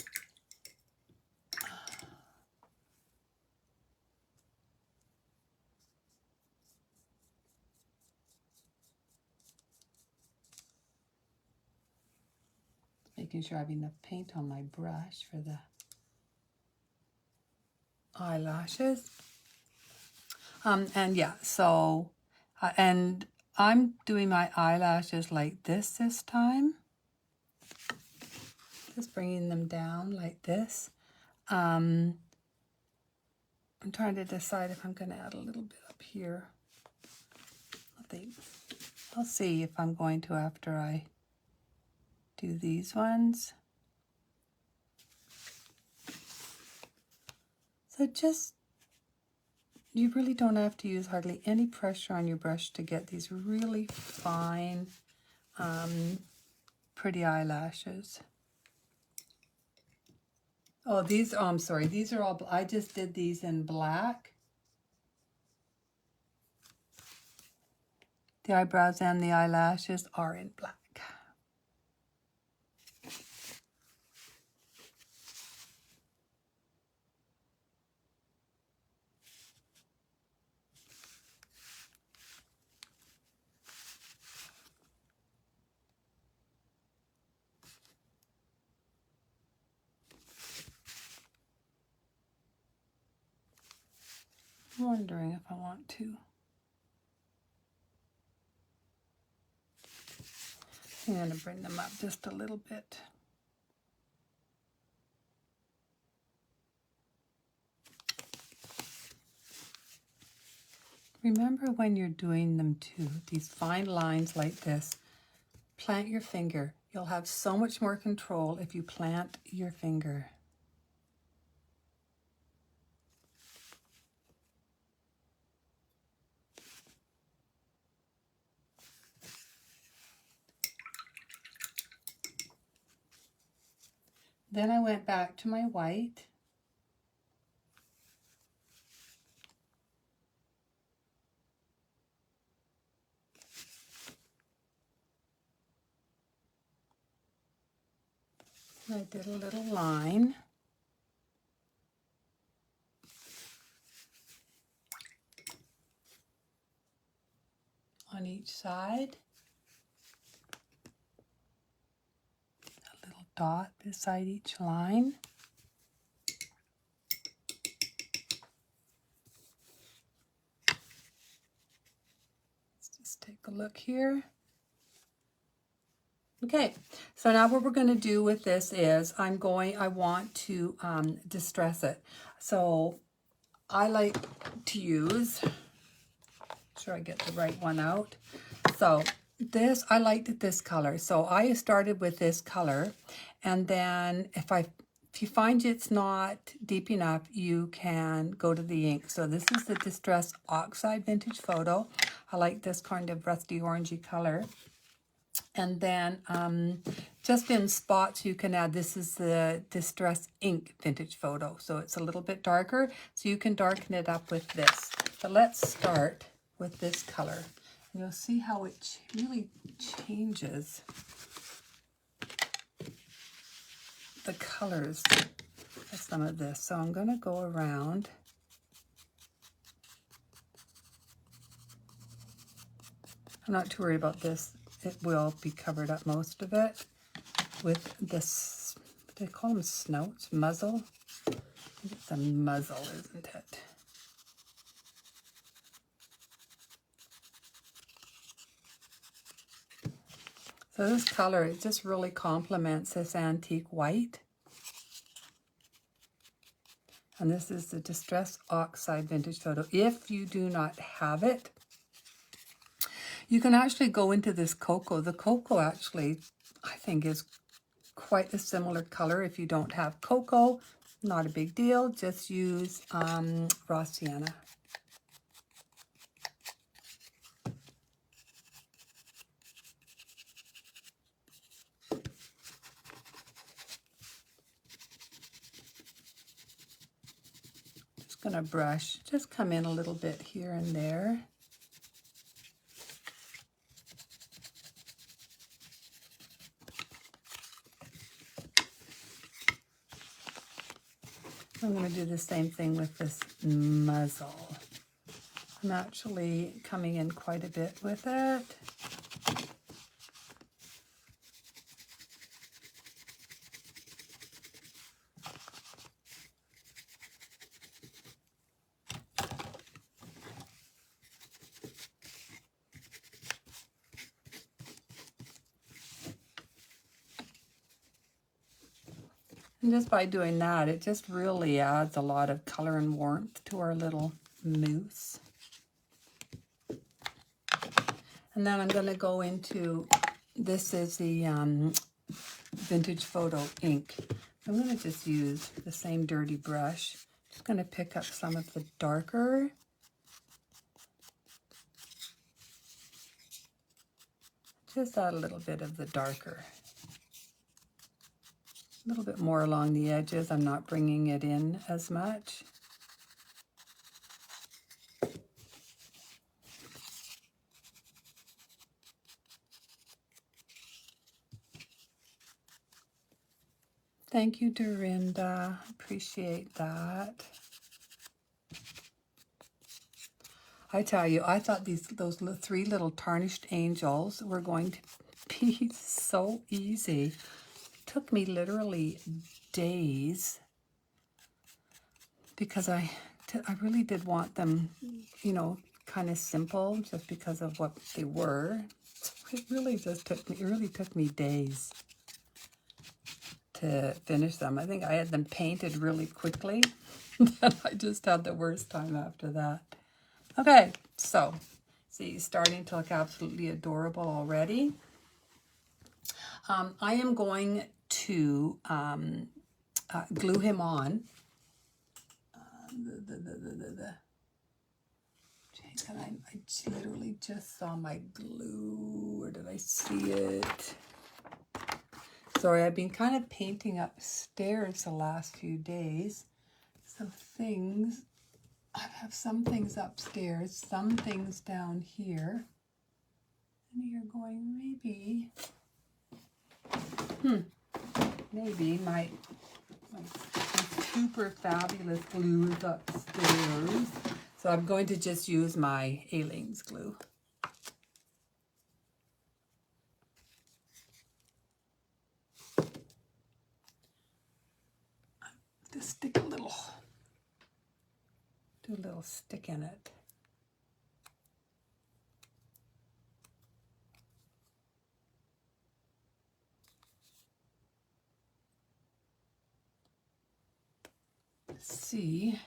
Speaker 1: Making sure I have enough paint on my brush for the eyelashes. And yeah, so, and I'm doing my eyelashes like this time. Just bringing them down like this. I'm trying to decide if I'm going to add a little bit up here. I'll see if I'm going to after I do these ones. So just, you really don't have to use hardly any pressure on your brush to get these really fine, pretty eyelashes. Oh, these, oh, I'm sorry, these are all, I just did these in black. The eyebrows and the eyelashes are in black. I'm wondering if I want to. I'm going to bring them up just a little bit. Remember when you're doing them too, these fine lines like this, plant your finger. You'll have so much more control if you plant your finger. Then I went back to my white. And I did a little line. On each side. A little dot beside each line. Let's just take a look here. Okay, so now what we're going to do with this is I want to distress it. So I like to use, make sure I get the right one out. So this, I liked this color. So I started with this color, and then if you find it's not deep enough, you can go to the ink. So this is the Distress Oxide Vintage Photo. I like this kind of rusty orangey color. And then just in spots you can add, this is the Distress Ink Vintage Photo. So it's a little bit darker, so you can darken it up with this. But let's start with this color. And you'll see how it really changes the colors of some of this. So I'm going to go around. I'm not too worried about this. It will be covered up, most of it, with this, they call them snouts, muzzle. I think it's a muzzle, isn't it? So this color, it just really complements this antique white. And this is the Distress Oxide Vintage Photo. If you do not have it, you can actually go into this cocoa. The cocoa actually, I think, is quite a similar color. If you don't have cocoa, not a big deal. Just use raw sienna. gonna brush, just come in a little bit here and there. I'm going to do the same thing with this muzzle. I'm actually coming in quite a bit with it. And just by doing that, it just really adds a lot of color and warmth to our little moose. And then I'm going to go into, this is the Vintage Photo ink. I'm going to just use the same dirty brush. Just going to pick up some of the darker. Just add a little bit of the darker. A little bit more along the edges. I'm not bringing it in as much. Thank you, Dorinda. Appreciate that. I tell you, I thought those three little tarnished angels were going to be so easy. Took me literally days because I really did want them, you know, kind of simple just because of what they were. It really took me days to finish them. I think I had them painted really quickly. And I just had the worst time after that. Okay, so see, starting to look absolutely adorable already. I am going to glue him on. And I literally just saw my glue. Where did I see it? Sorry, I've been kind of painting upstairs the last few days. So things, I have some things upstairs, some things down here. And you're going, maybe my super fabulous glue is upstairs. So I'm going to just use my Aleene's glue. Just stick a little, do a little stick in it. See,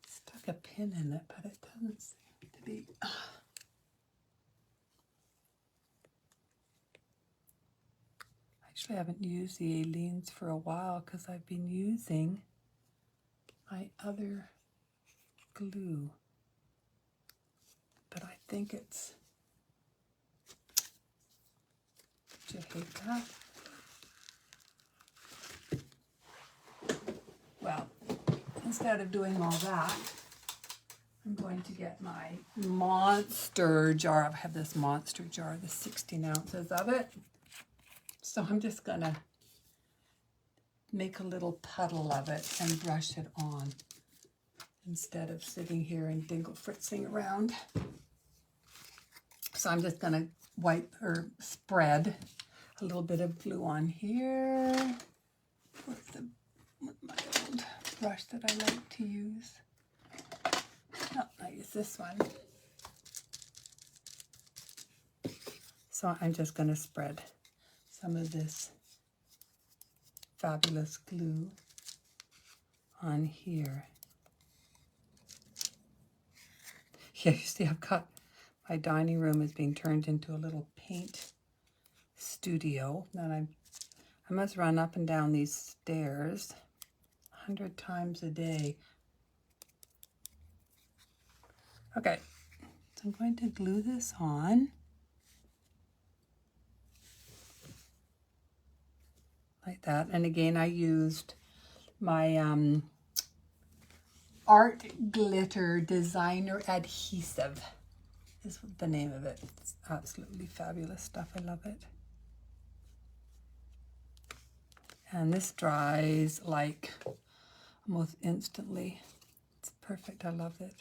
Speaker 1: stuck a pin in it, but it doesn't seem to be. Actually, I haven't used the Aleene's for a while because I've been using my other glue. But I think it's, did you hate that? Well, instead of doing all that, I'm going to get my monster jar. I have this monster jar, the 16 ounces of it. So I'm just gonna make a little puddle of it and brush it on instead of sitting here and dingle-fritzing around. So I'm just gonna wipe or spread a little bit of glue on here with my old brush that I like to use. Oh, I use this one. So I'm just going to spread some of this fabulous glue on here. Yeah, you see, I've got my dining room is being turned into a little paint studio. And I must run up and down these stairs 100 times a day. Okay, so I'm going to glue this on. Like that. And again, I used my Art Glitter Designer Adhesive is the name of it. It's absolutely fabulous stuff. I love it. And this dries like almost instantly. It's perfect. I love it.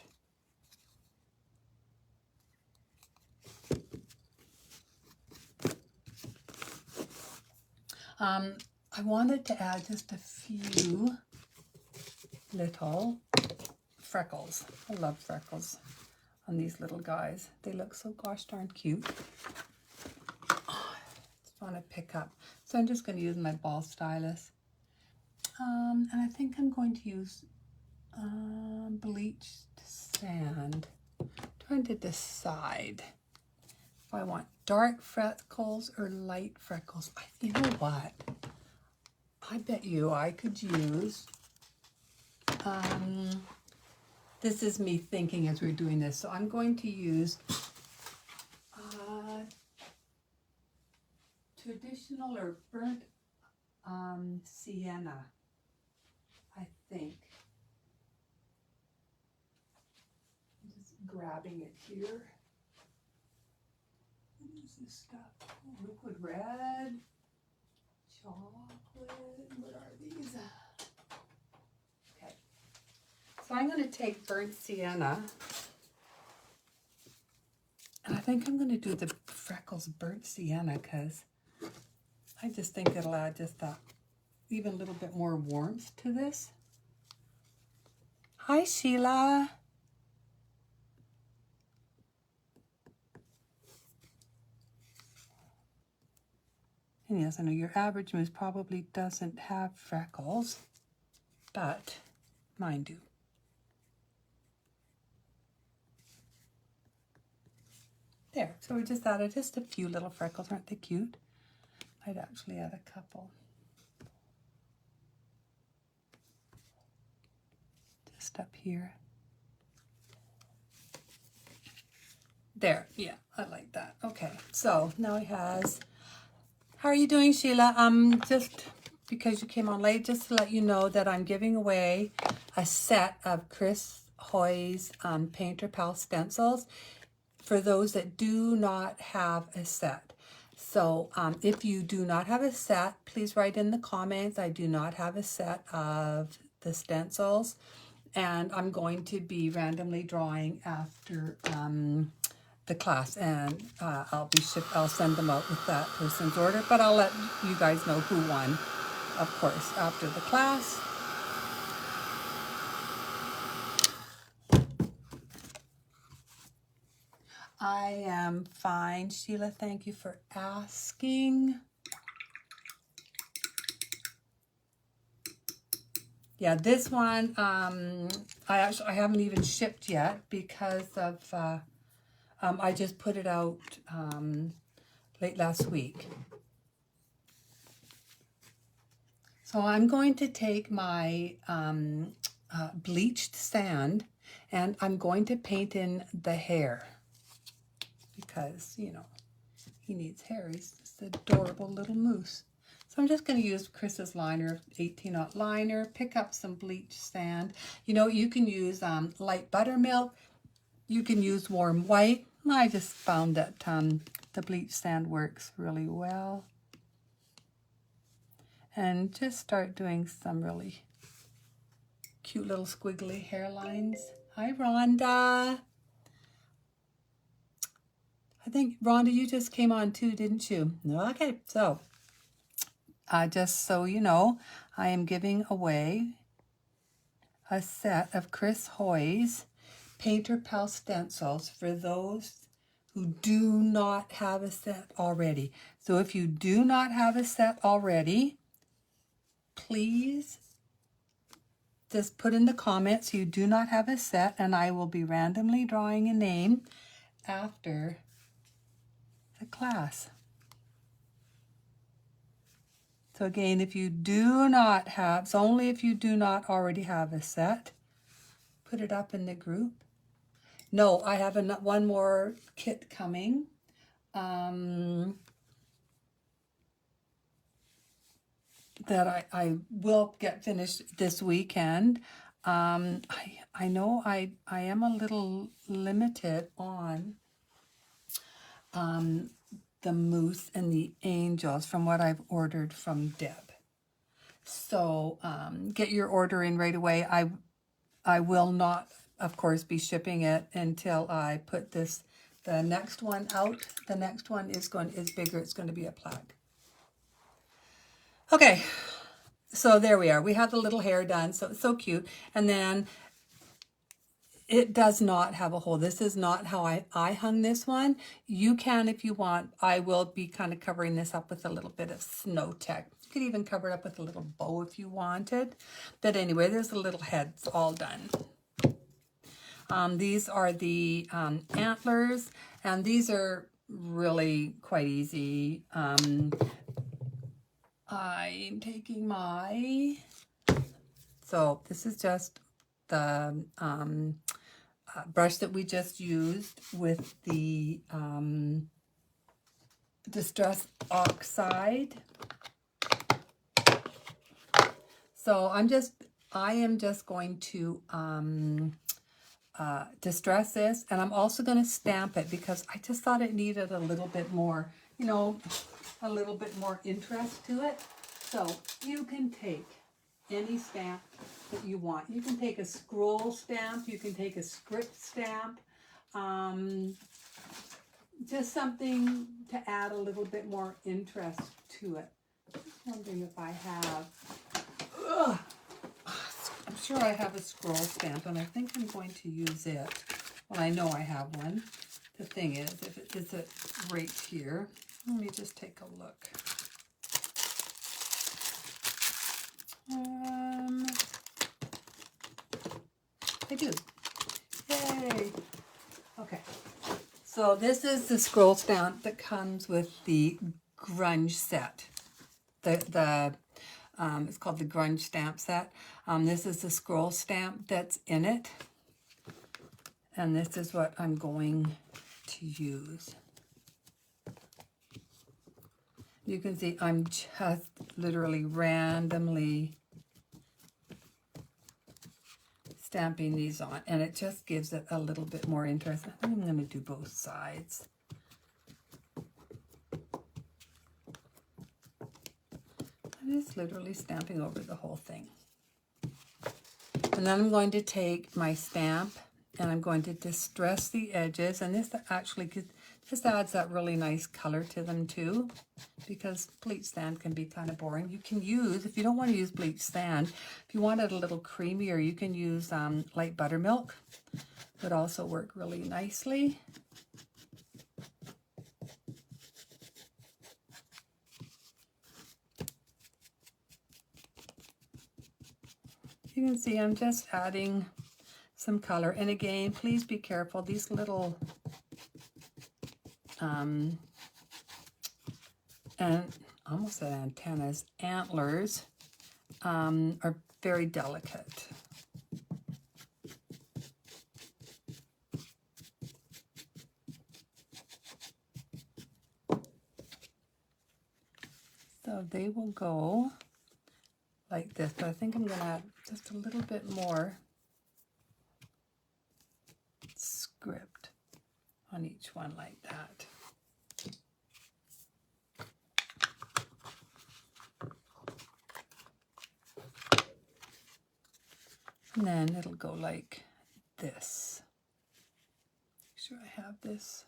Speaker 1: I wanted to add just a few little freckles. I love freckles on these little guys. They look so gosh darn cute. Oh, just want to pick up. So I'm just going to use my ball stylus. And I think I'm going to use bleached sand. I'm trying to decide if I want dark freckles or light freckles. You know what? I bet you I could use, this is me thinking as we're doing this, so I'm going to use traditional or burnt sienna, I think. I'm just grabbing it here. What is this stuff? Oh, liquid red, chocolate, what are these? Okay, so I'm going to take burnt sienna, and I think I'm going to do the freckles burnt sienna because I just think it'll add just that even a little bit more warmth to this. Hi, Sheila. And yes, I know your average moose probably doesn't have freckles, but mine do. There, so we just added just a few little freckles. Aren't they cute? I'd actually add a couple. Just up here. There, yeah, I like that. Okay, so now he has, how are you doing, Sheila? Just because you came on late, just to let you know that I'm giving away a set of Chris Hoy's Painter Pal stencils for those that do not have a set. So if you do not have a set, please write in the comments, I do not have a set of the stencils. And I'm going to be randomly drawing after the class, and I'll send them out with that person's order, but I'll let you guys know who won, of course, after the class. I am fine, Sheila. Thank you for asking. Yeah, this one I haven't even shipped yet because of I just put it out late last week. So I'm going to take my bleached sand and I'm going to paint in the hair because, you know, he needs hair. He's this adorable little moose. So I'm just going to use Chris's liner, 18-aught liner, pick up some bleached sand. You know, you can use light buttermilk. You can use warm white. I just found that the bleached sand works really well. And just start doing some really cute little squiggly hairlines. Hi, Rhonda. I think, Rhonda, you just came on too, didn't you? Okay, so just so you know, I am giving away a set of Chris Hoy's Painter Pal stencils for those who do not have a set already. So if you do not have a set already, please just put in the comments you do not have a set, and I will be randomly drawing a name after the class. So again, if you do not have, it's only if you do not already have a set, put it up in the group. No, I have one more kit coming. that I will get finished this weekend. I know I am a little limited on the moose and the angels from what I've ordered from Deb. So get your order in right away. I will not, of course, be shipping it until I put the next one out. The next one is bigger. It's going to be a plaque. Okay, so there we are. We have the little hair done, so it's so cute. And then it does not have a hole. This is not how I hung this one. You can if you want. I will be kind of covering this up with a little bit of Snow Tech. You could even cover it up with a little bow if you wanted. But anyway, there's the little heads all done. These are the antlers, and these are really quite easy. I'm taking so this is just the brush that we just used with the Distress Oxide. So I am just going to distress this, and I'm also going to stamp it because I just thought it needed a little bit more, you know, a little bit more interest to it. So you can take any stamp that you want. You can take a scroll stamp, you can take a script stamp, just something to add a little bit more interest to it. Just wondering if I have, I'm sure I have a scroll stamp, and I think I'm going to use it. Well, I know I have one. The thing is, is it right here? Let me just take a look. I do. Yay! Okay. So this is the scroll stamp that comes with the grunge set. It's called the grunge stamp set. This is the scroll stamp that's in it. And this is what I'm going to use. You can see I'm just literally randomly stamping these on, and it just gives it a little bit more interest. I think I'm going to do both sides. I'm just literally stamping over the whole thing. And then I'm going to take my stamp and I'm going to distress the edges, and this actually just adds that really nice color to them too, because bleach sand can be kind of boring. You can use, if you don't want to use bleach sand, if you want it a little creamier, you can use light buttermilk. Would also work really nicely. You can see I'm just adding some color, and again, please be careful. These little and almost said antennas, antlers are very delicate. So they will go like this, but I think I'm going to add just a little bit more script on each one like that. And then it'll go like this. Make sure I have this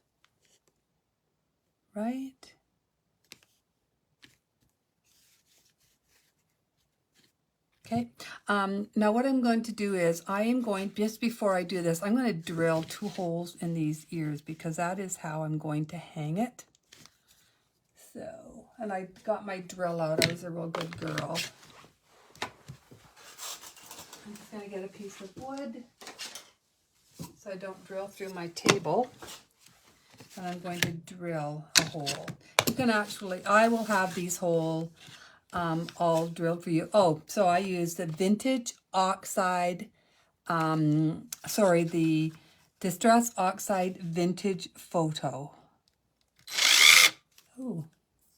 Speaker 1: right. Okay, now what I'm going to do is just before I do this, I'm going to drill 2 holes in these ears because that is how I'm going to hang it. So, and I got my drill out. I was a real good girl. I'm just going to get a piece of wood so I don't drill through my table. And I'm going to drill a hole. You can actually, I will have these holes all drilled for you. Oh, so I used the Vintage Oxide, the Distress Oxide Vintage Photo. Oh,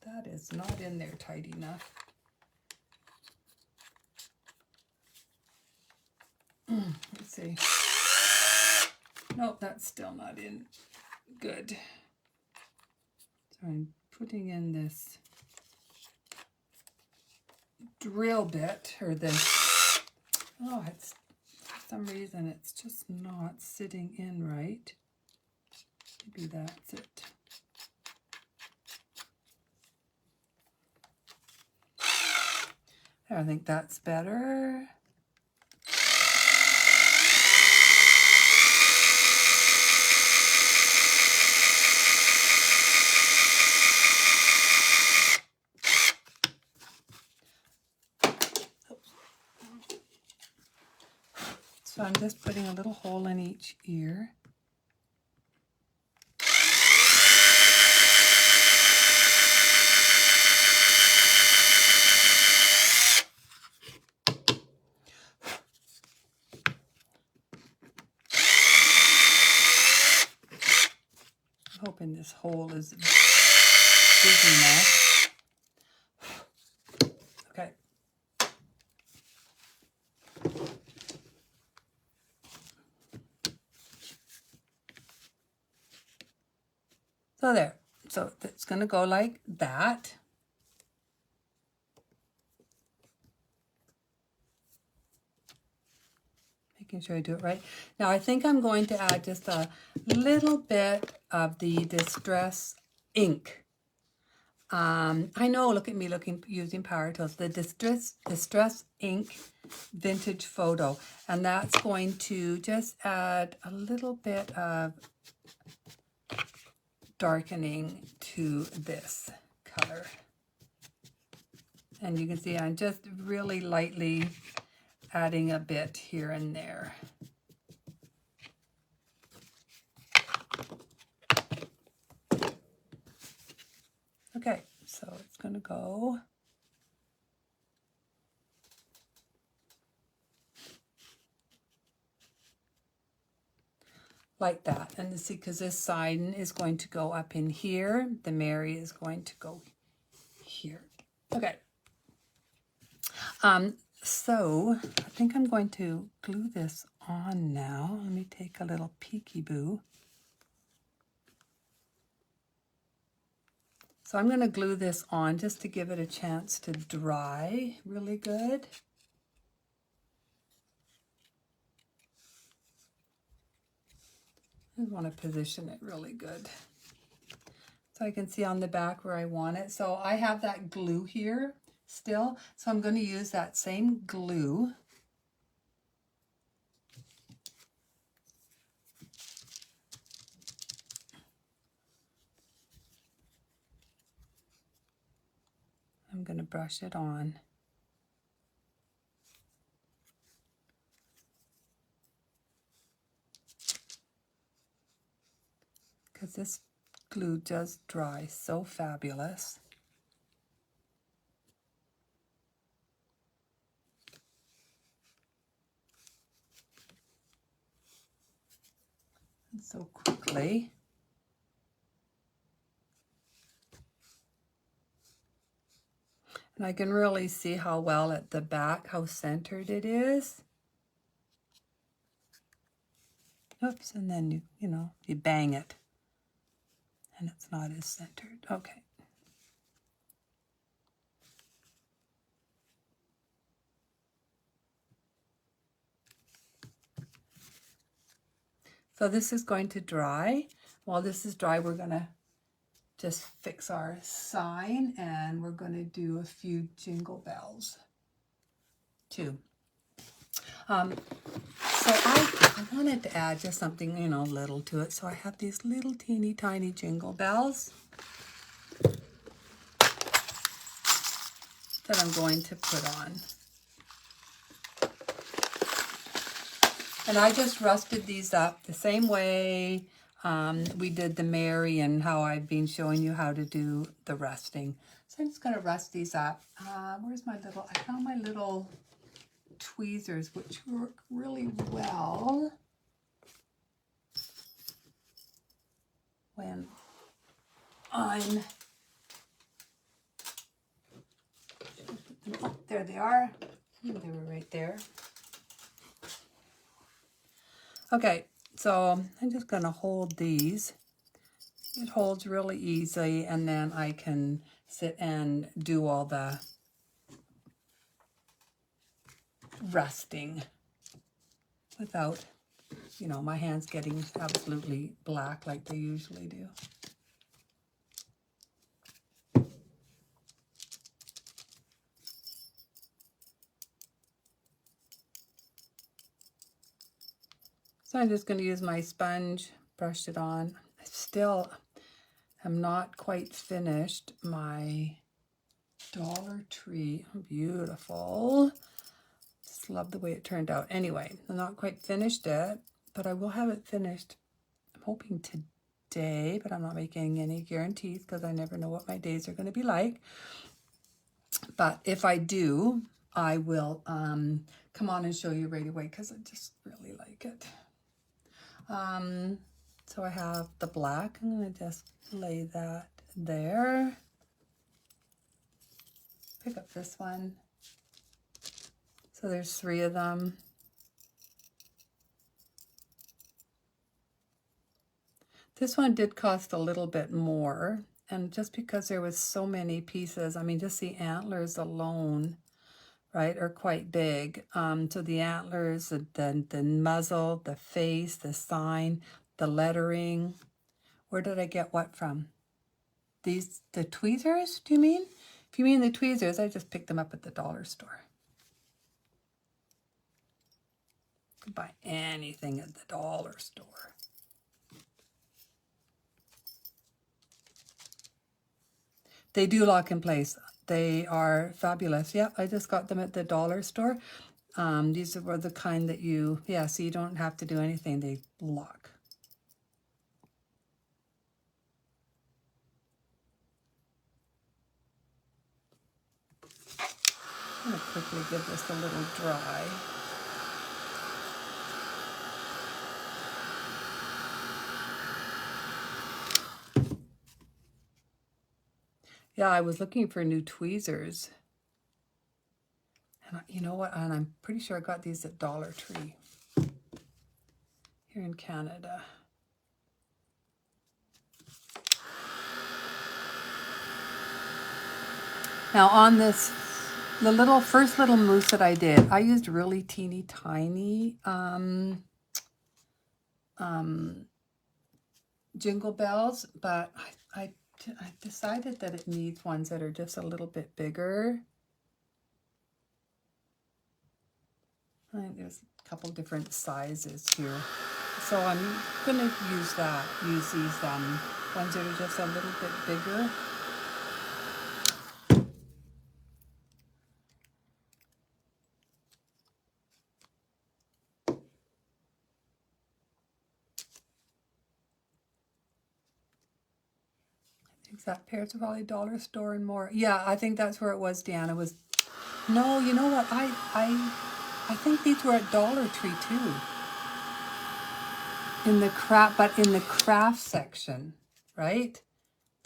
Speaker 1: that is not in there tight enough. Let's see. Nope, that's still not in good. So I'm putting in this drill bit, or this, oh, it's, for some reason it's just not sitting in right. Maybe that's it. I think that's better. So I'm just putting a little hole in each ear. I'm hoping this hole is big enough. Okay. So there. So it's going to go like that. Making sure I do it right. Now I think I'm going to add just a little bit of the Distress ink. I know, look at me using power tools. The Distress ink vintage photo, and that's going to just add a little bit of darkening to this color. And you can see I'm just really lightly adding a bit here and there. Okay, so it's going to go like that. And you see, because this side is going to go up in here, the Mary is going to go here. Okay. So I think I'm going to glue this on now. Let me take a little peekaboo. So I'm going to glue this on just to give it a chance to dry really good. I want to position it really good so I can see on the back where I want it. So I have that glue here still, so I'm going to use that same glue. I'm going to brush it on. Because this glue does dry so fabulous. And so quickly. And I can really see how well at the back, how centered it is. Oops, and then you bang it. And it's not as centered. Okay. So this is going to dry. While this is dry, we're going to just fix our sign, and we're going to do a few jingle bells too. So I wanted to add just something, little to it. So I have these little teeny tiny jingle bells that I'm going to put on. And I just rusted these up the same way we did the Mary, and how I've been showing you how to do the rusting. So I'm just going to rust these up. Where's my little, I found my little tweezers, which work really well when I'm, oh, there they are. They were right there. Okay, so I'm just going to hold these. It holds really easily, and then I can sit and do all the resting without, you know, my hands getting absolutely black like they usually do. So I'm just going to use my sponge, brush it on. I still am not quite finished my Dollar Tree. Beautiful. Just love the way it turned out. Anyway, I'm not quite finished it, but I will have it finished, I'm hoping today, but I'm not making any guarantees because I never know what my days are going to be like. But if I do, I will come on and show you right away because I just really like it. So I have the black. I'm going to just lay that there. Pick up this one. So there's 3 of them. This one did cost a little bit more, and just because there was so many pieces, I mean, just the antlers alone, right, are quite big. So the antlers, the muzzle, the face, the sign, the lettering. Where did I get what from? These, the tweezers, do you mean? If you mean the tweezers, I just picked them up at the dollar store. You could buy anything at the dollar store. They do lock in place. They are fabulous. Yep, I just got them at the dollar store. These were the kind that you, yeah, so you don't have to do anything. They lock. I'm going to quickly give this a little dry. Yeah, I was looking for new tweezers. And you know what? And I'm pretty sure I got these at Dollar Tree here in Canada. Now on this, the first little mousse that I did, I used really teeny tiny Jingle Bells, but I decided that it needs ones that are just a little bit bigger. I think there's a couple different sizes here. So I'm going to use these ones that are just a little bit bigger. Exact pairs of Valley Dollar Store and more. Yeah, I think that's where it was, Deanna. Was no, you know what? I think these were at Dollar Tree too. In the craft section, right?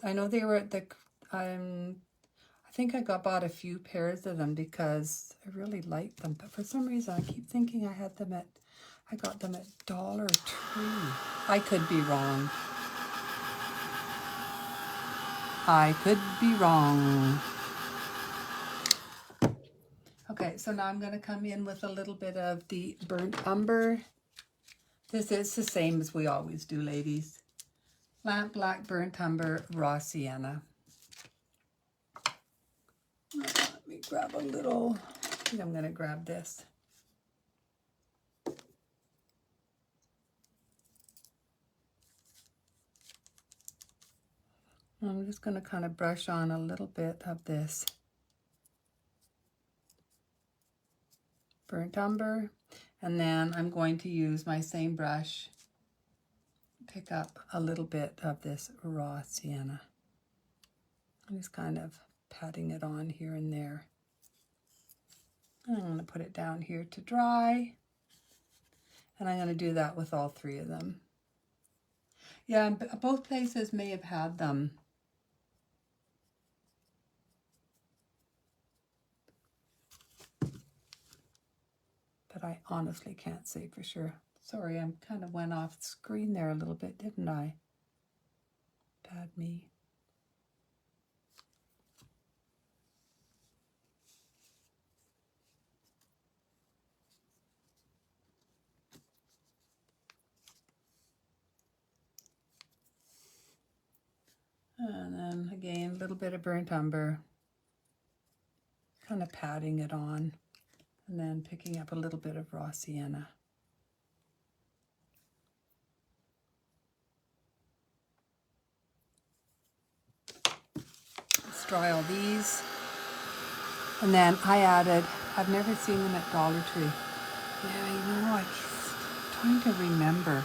Speaker 1: I know they were at the I think I bought a few pairs of them because I really liked them, but for some reason I keep thinking I got them at Dollar Tree. I could be wrong. I could be wrong. Okay, so now I'm going to come in with a little bit of the burnt umber. This is the same as we always do, ladies. Lamp black, burnt umber, raw sienna. Let me grab a little. I think I'm going to grab this. I'm just going to kind of brush on a little bit of this burnt umber, and then I'm going to use my same brush, pick up a little bit of this raw sienna. I'm just kind of patting it on here and there. And I'm going to put it down here to dry, and I'm going to do that with all 3 of them. Yeah, both places may have had them. But I honestly can't say for sure. Sorry, I kind of went off screen there a little bit, didn't I? Bad me. And then again, a little bit of burnt umber, kind of patting it on, and then picking up a little bit of raw sienna. Let's dry all these. And then I added, I've never seen them at Dollar Tree. Yeah, you know, I'm trying to remember.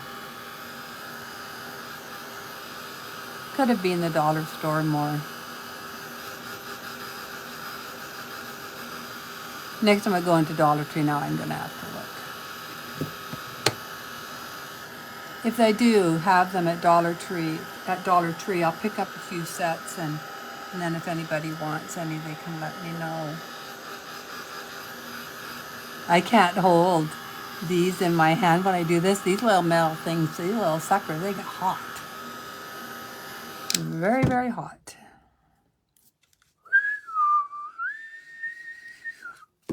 Speaker 1: Could have been the dollar store more. Next time I go into Dollar Tree now, I'm going to have to look. If they do have them at Dollar Tree, I'll pick up a few sets, and then if anybody wants any, they can let me know. I can't hold these in my hand when I do this. These little metal things, these little suckers, they get hot. Very, very hot.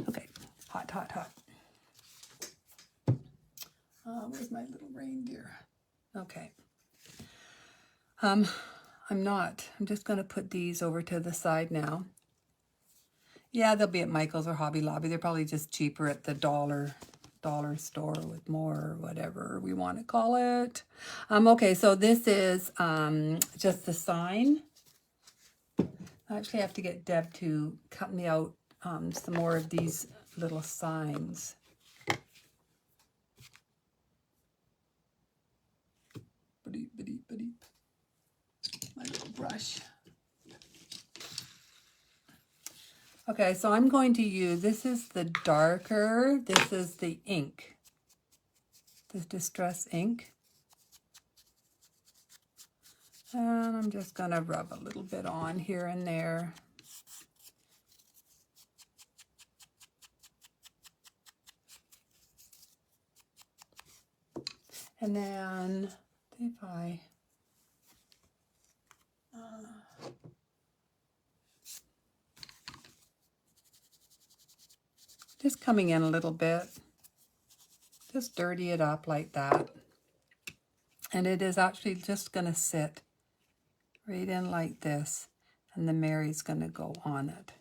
Speaker 1: Okay, hot, hot, hot. Where's my little reindeer? Okay. I'm just going to put these over to the side now. Yeah, they'll be at Michael's or Hobby Lobby. They're probably just cheaper at the dollar store with more, whatever we want to call it. Okay, so this is just the sign. I actually have to get Deb to cut me out some more of these little signs. My little brush. Okay, so I'm going to use, this is the darker, this is the ink, this Distress ink. And I'm just going to rub a little bit on here and there. And then if I just coming in a little bit, just dirty it up like that. And it is actually just going to sit right in like this, and the Mary's going to go on it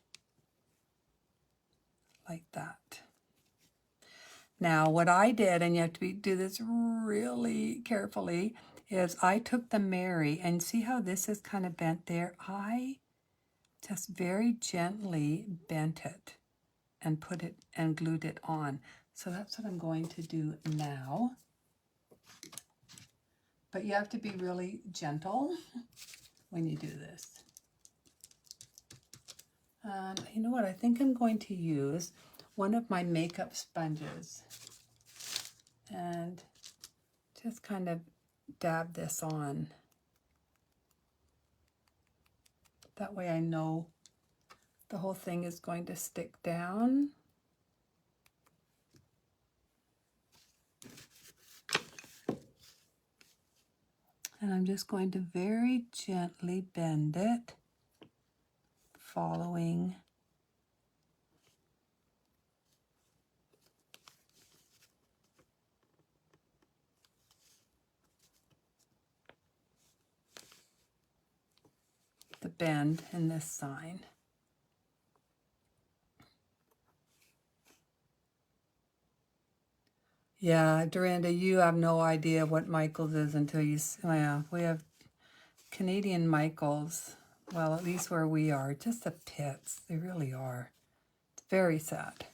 Speaker 1: like that. Now what I did, and you have to do this really carefully, is I took the Mary, and see how this is kind of bent there? I just very gently bent it and put it and glued it on. So that's what I'm going to do now. But you have to be really gentle when you do this. You know what? I think I'm going to use one of my makeup sponges and just kind of dab this on. That way I know the whole thing is going to stick down. And I'm just going to very gently bend it, following the bend in this sign. Yeah, Dorinda, you have no idea what Michael's is until you, well, we have Canadian Michael's, well, at least where we are, just the pits, they really are. It's very sad.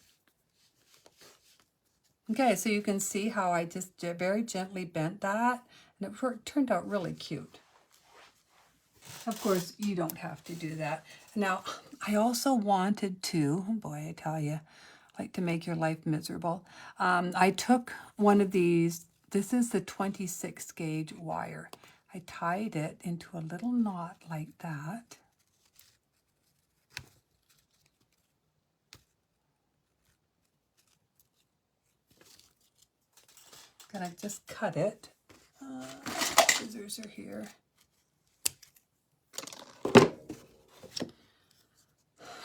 Speaker 1: Okay, so you can see how I just very gently bent that, and it turned out really cute. Of course, you don't have to do that. Now, I also wanted to, oh boy, I tell you, like to make your life miserable. I took one of these, this is the 26 gauge wire. I tied it into a little knot like that. gonna just cut it. Scissors are here.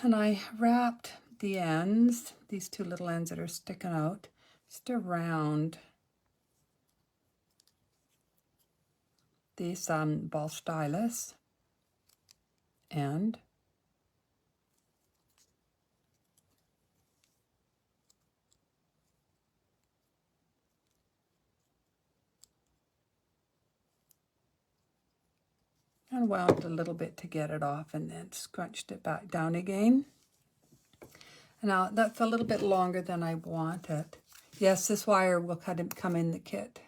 Speaker 1: And I wrapped the ends, these two little ends that are sticking out, just around these ball stylus end. And wound a little bit to get it off and then scrunched it back down again. Now that's a little bit longer than I want it. Yes, this wire will come in the kit.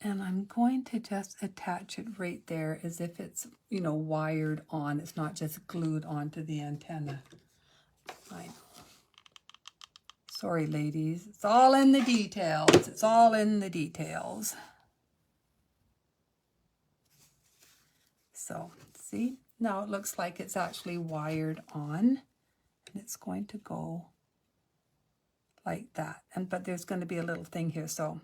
Speaker 1: And I'm going to just attach it right there as if it's, you know, wired on. It's not just glued onto the antenna. I know. Sorry, ladies. It's all in the details. It's all in the details. So, see? Now it looks like it's actually wired on. And it's going to go like that. But there's going to be a little thing here, so...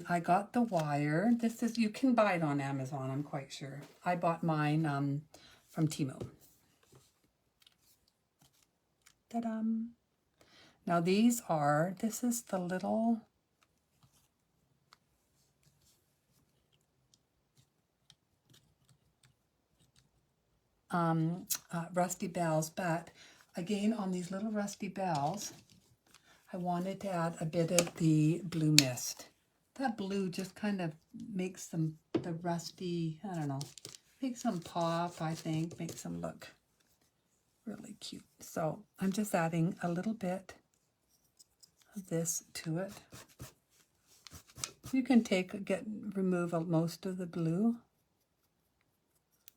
Speaker 1: I got the wire. This is, you can buy it on Amazon, I'm quite sure. I bought mine from Temu. Ta-da! Now these are, this is the little rusty bells, but again on these little rusty bells, I wanted to add a bit of the blue mist. That blue just kind of makes them, the rusty, I don't know, makes them pop, I think, makes them look really cute. So I'm just adding a little bit of this to it. You can remove most of the blue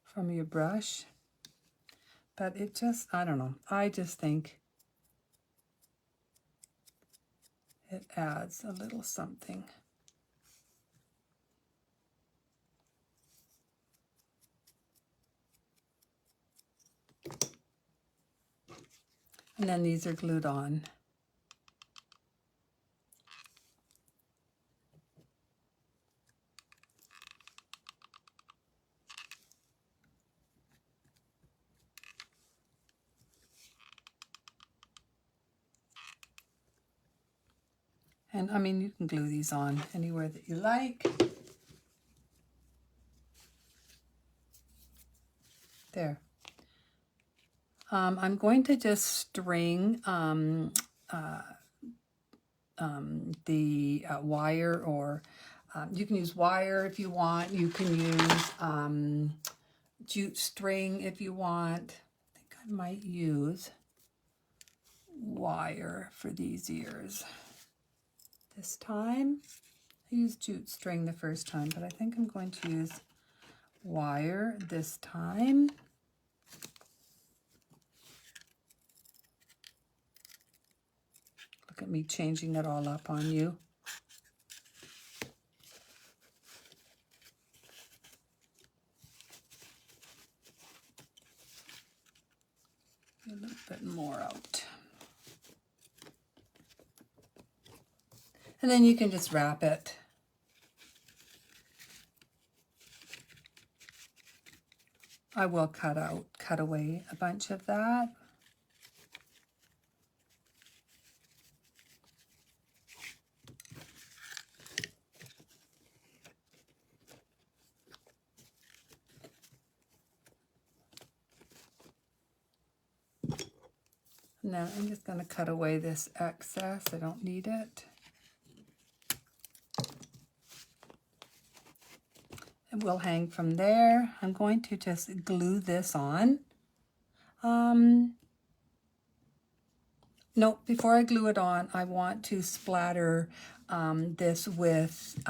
Speaker 1: from your brush, but it just, I don't know, I just think it adds a little something. And then these are glued on. And I mean, you can glue these on anywhere that you like. There. I'm going to just string the wire, or you can use wire if you want. You can use jute string if you want. I think I might use wire for these ears this time. I used jute string the first time, but I think I'm going to use wire this time. Look at me changing it all up on you. A little bit more out. And then you can just wrap it. I will cut away a bunch of that. Now I'm just going to cut away this excess. I don't need it. It will hang from there. I'm going to just glue this on. No, before I glue it on, I want to splatter this with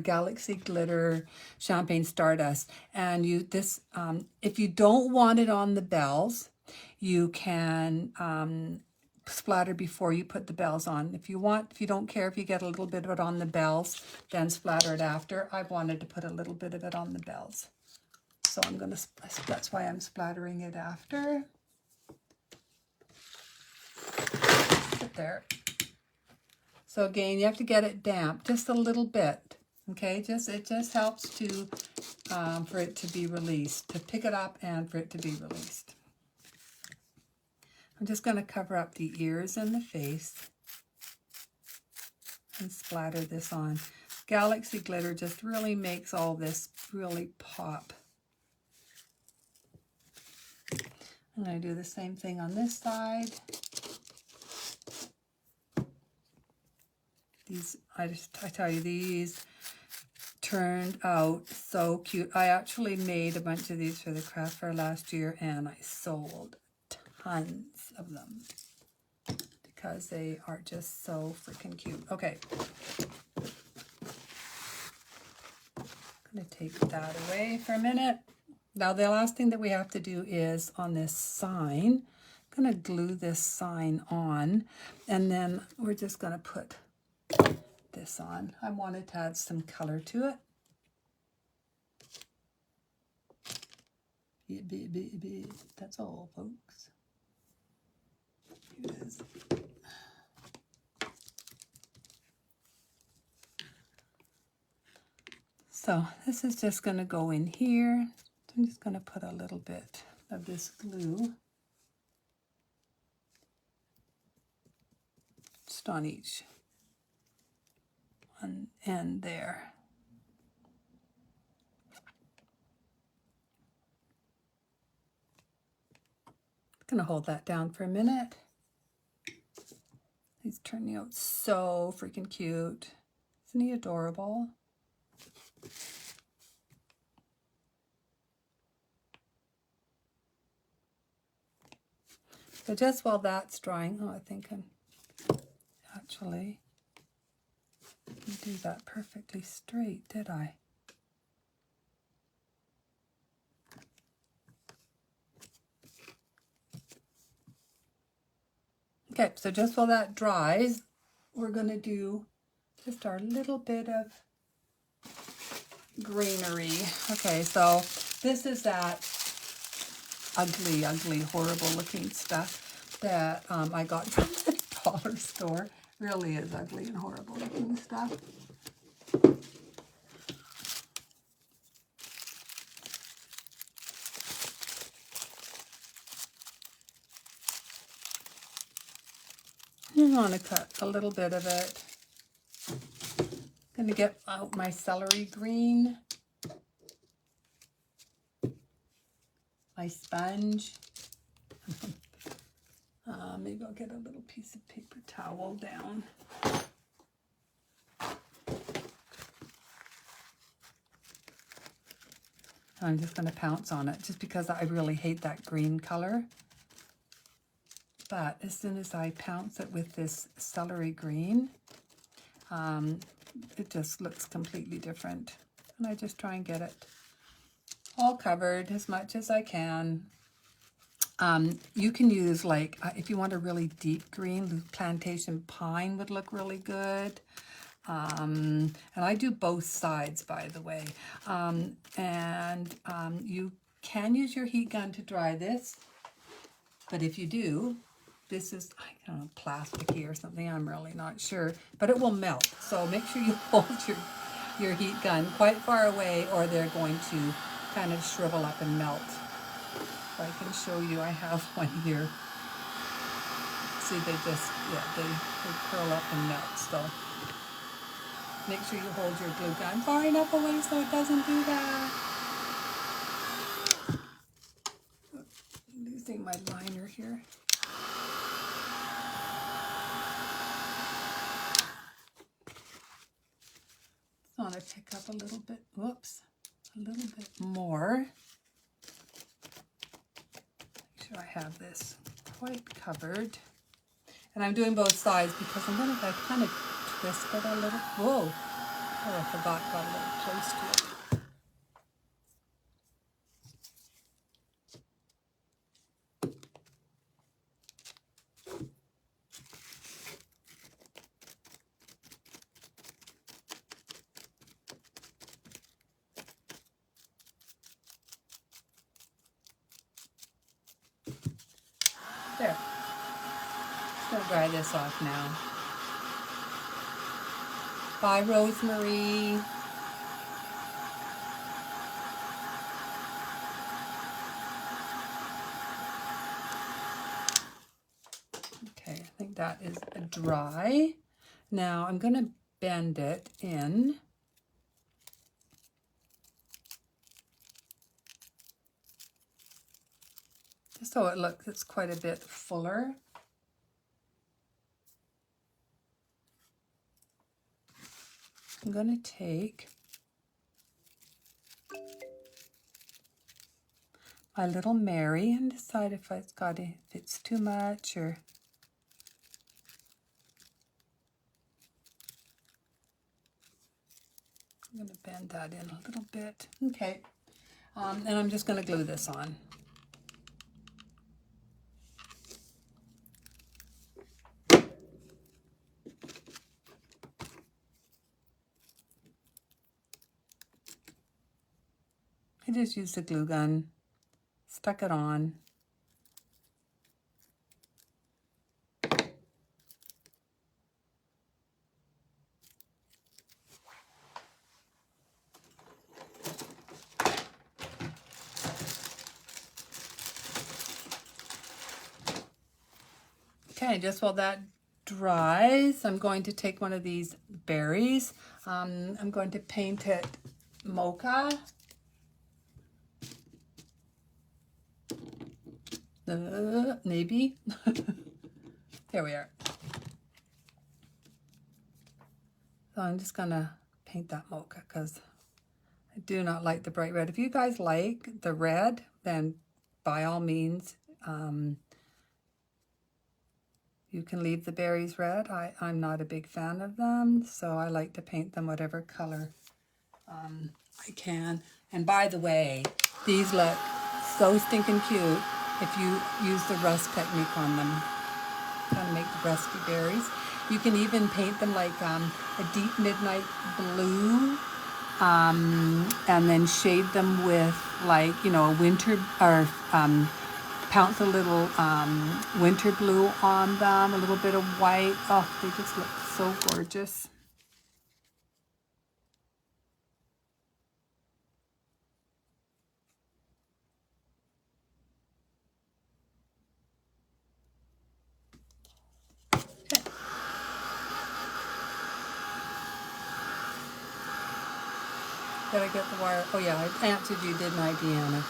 Speaker 1: Galaxy Glitter Champagne Stardust. And if you don't want it on the bells, you can splatter before you put the bells on. If you want, if you don't care if you get a little bit of it on the bells, then splatter it after. I wanted to put a little bit of it on the bells. So I'm going to, that's why I'm splattering it after. Sit there. So again, you have to get it damp just a little bit. Okay, it just helps to for it to be released, to pick it up and for it to be released. I'm just going to cover up the ears and the face and splatter this on. Galaxy glitter just really makes all this really pop. I'm going to do the same thing on this side. These, I tell you, these turned out so cute. I actually made a bunch of these for the craft fair last year, and I sold tons of them because they are just so freaking cute. Okay. I'm going to take that away for a minute. Now the last thing that we have to do is on this sign, I'm going to glue this sign on, and then we're just going to put this on. I wanted to add some color to it. That's all, folks. Here it is. So this is just going to go in here. I'm just going to put a little bit of this glue just on each one end there. I'm going to hold that down for a minute. He's turning out so freaking cute. Isn't he adorable? So just while that's drying, I think I'm actually didn't do that perfectly straight, did I? Okay, so just while that dries, we're going to do just our little bit of greenery. Okay, so this is that ugly, horrible looking stuff that I got from the dollar store. Really is ugly and horrible looking stuff. I'm going to cut a little bit of it. I'm going to get out my celery green, my sponge. Maybe I'll get a little piece of paper towel down. I'm just going to pounce on it just because I really hate that green color. But as soon as I pounce it with this celery green, it just looks completely different. And I just try and get it all covered as much as I can. You can use, like, if you want a really deep green, plantation pine would look really good. And I do both sides, by the way. You can use your heat gun to dry this. But if you do, this is, I don't know, plasticky or something, I'm really not sure. But it will melt. So make sure you hold your heat gun quite far away or they're going to kind of shrivel up and melt. If I can show you, I have one here. See, they just, yeah, they curl up and melt. So make sure you hold your glue gun far enough away so it doesn't do that. I'm losing my liner here. I want to pick up a little bit, whoops, a little bit more. Make sure I have this quite covered. And I'm doing both sides because I'm going to kind of twist it a little. Whoa, oh, I forgot, got a little close to it. There. Just gonna dry this off now. Bye, Rosemary. Okay, I think that is dry. Now I'm going to bend it in. Just so it looks, it's quite a bit fuller. I'm going to take my little Mary and decide if it's too much or... I'm going to bend that in a little bit. Okay. And I'm just going to glue this on. I just used a glue gun, stuck it on. Okay, just while that dries, I'm going to take one of these berries. I'm going to paint it mocha. Maybe. There we are. So I'm just going to paint that mocha because I do not like the bright red. If you guys like the red, then by all means, you can leave the berries red. I'm not a big fan of them, so I like to paint them whatever color I can. And by the way, these look so stinking cute if you use the rust technique on them. Kind of make the rusty berries. You can even paint them like a deep midnight blue, and then shade them with, like, you know, a winter, or pounce a little winter blue on them, a little bit of white. Oh, they just look so gorgeous. Did I get the wire? Oh yeah, I answered you, didn't I, Deanna?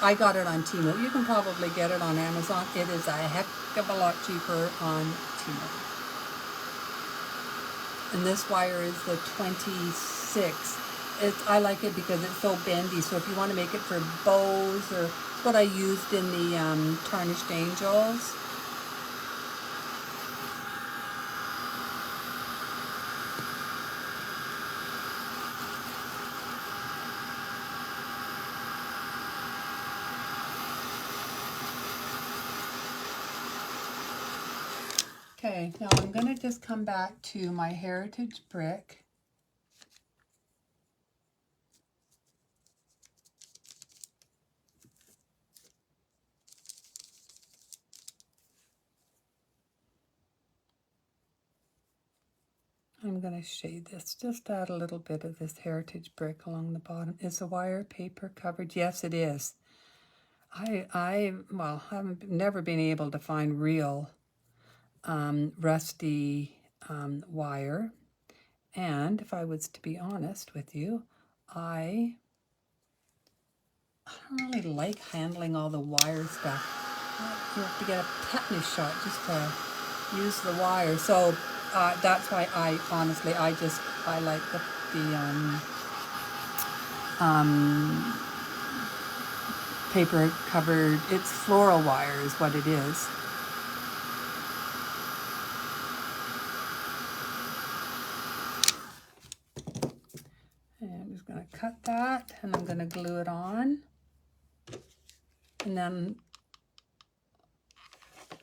Speaker 1: I got it on Temu. You can probably get it on Amazon. It is a heck of a lot cheaper on Temu. And this wire is the 26. I like it because it's so bendy. So if you want to make it for bows, or what I used in the Tarnished Angels. Okay, now I'm going to just come back to my heritage brick. I'm going to shade this, just add a little bit of this heritage brick along the bottom. Is the wire paper covered? Yes, it is. Well, I've never been able to find real rusty wire. And if I was to be honest with you, I don't really like handling all the wire stuff. You have to get a tetanus shot just to use the wire. So that's why I like the paper covered. It's floral wire is what it is. And I'm just going to cut that, and I'm going to glue it on. And then